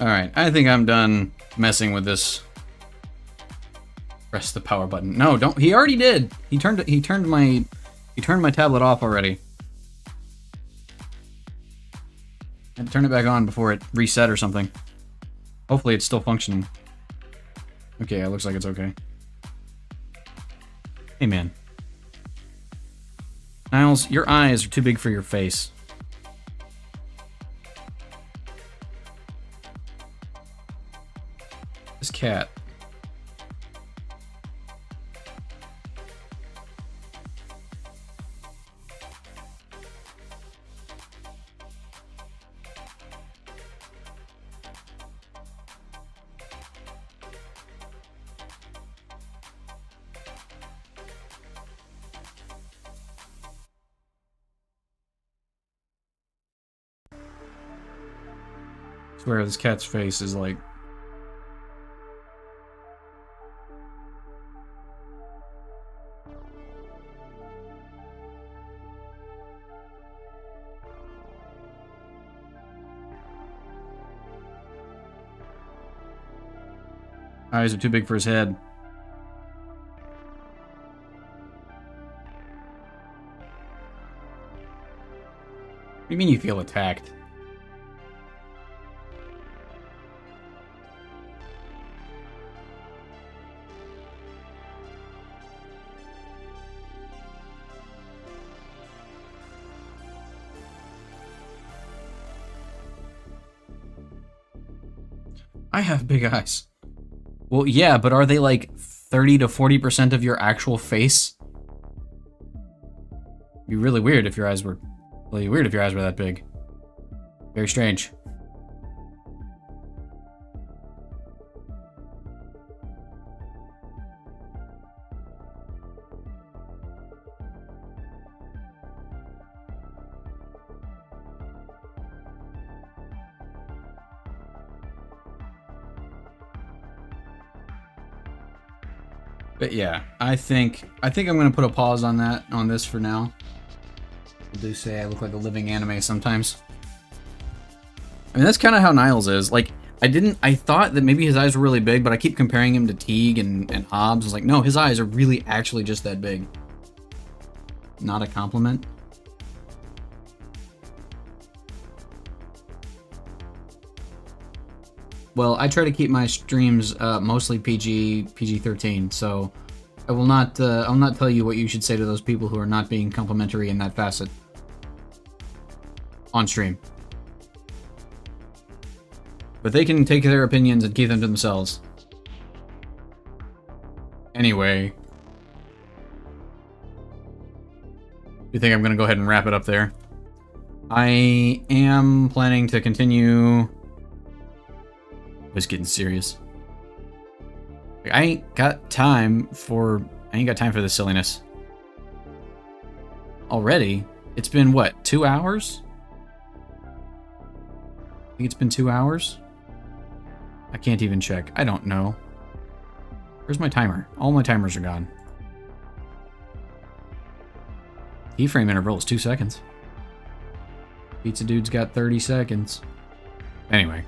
Alright, I think I'm done messing with this. Press the power button. No, don't. He already did. He turned my tablet off already. I had to turn it back on before it reset or something. Hopefully it's still functioning. Okay, it looks like it's okay. Hey, man. Niles, your eyes are too big for your face. This cat. I swear this cat's face is like... Eyes are too big for his head. What do you mean you feel attacked? I have big eyes. Well, yeah, but are they like 30 to 40% of your actual face? It'd be really weird if your eyes were that big. Very strange. But yeah, I think I'm gonna put a pause on this for now. I do say I look like a living anime sometimes. I mean, that's kind of how Niles is. Like, I thought that maybe his eyes were really big, but I keep comparing him to Teague and Hobbs. I was like, no, his eyes are really actually just that big. Not a compliment. Well, I try to keep my streams mostly PG-13, so I will not I'll not tell you what you should say to those people who are not being complimentary in that facet on stream. But they can take their opinions and keep them to themselves. Anyway, you think I'm gonna go ahead and wrap it up there? I am planning to continue. Was getting serious. I ain't got time for this silliness. Already? It's been what, 2 hours? I think it's been 2 hours? I can't even check. I don't know. Where's my timer? All my timers are gone. Keyframe interval is 2 seconds. Pizza Dude's got 30 seconds. Anyway.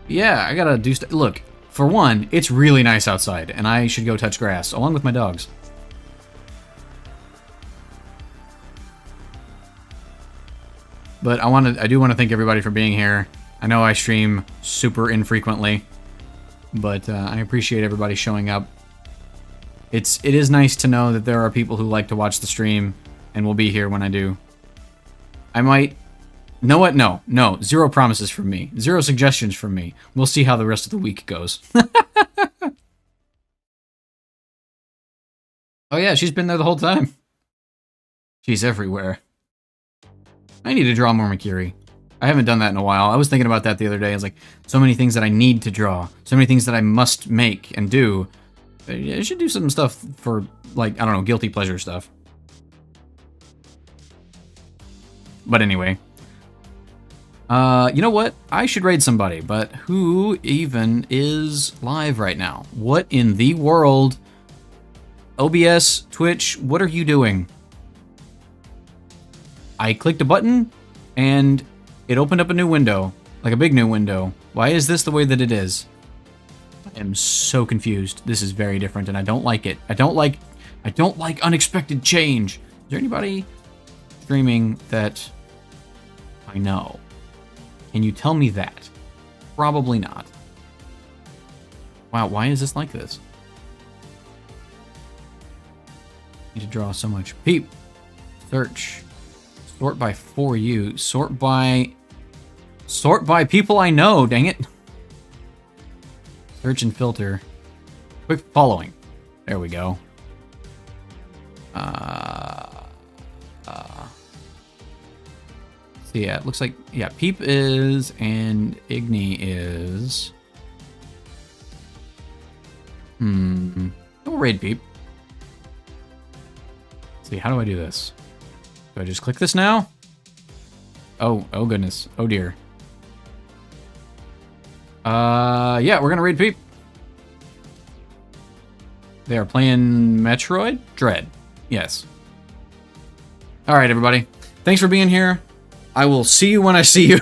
Yeah, I gotta do stuff. Look, for one, it's really nice outside, and I should go touch grass, along with my dogs. But I do want to thank everybody for being here. I know I stream super infrequently, but I appreciate everybody showing up. It is nice to know that there are people who like to watch the stream and will be here when I do. I might... Know what? No. 0 promises from me. 0 suggestions from me. We'll see how the rest of the week goes. Oh yeah, she's been there the whole time. She's everywhere. I need to draw more Makiri. I haven't done that in a while. I was thinking about that the other day. I was like, so many things that I need to draw. So many things that I must make and do. I should do some stuff for, like, I don't know, guilty pleasure stuff. But anyway. You know what? I should raid somebody, but who even is live right now? What in the world? OBS, Twitch, what are you doing? I clicked a button, and it opened up a new window. Like a big new window. Why is this the way that it is? I am so confused. This is very different, and I don't like it. I don't like unexpected change. Is there anybody streaming that I know? Can you tell me that? Probably not. Wow, why is this like this? Need to draw so much. Peep. Search. Sort by for you. Sort by people I know, dang it. Search and filter. Quick following. There we go. So yeah, it looks like, yeah, Peep is, and Igni is. We'll raid Peep. Let's see, how do I do this? Do I just click this now? Oh goodness. Oh dear. Yeah, we're gonna raid Peep. They are playing Metroid Dread. Yes. All right, everybody. Thanks for being here. I will see you when I see you.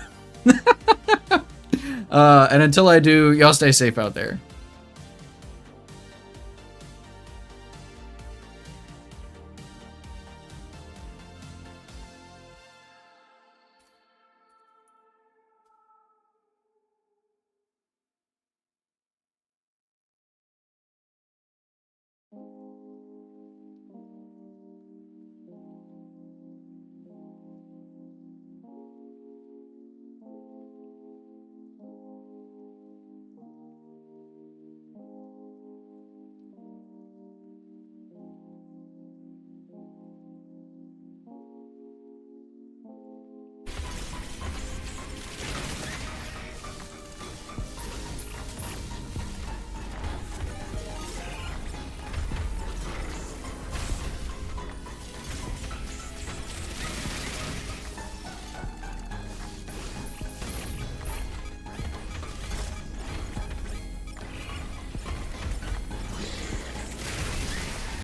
And until I do, y'all stay safe out there.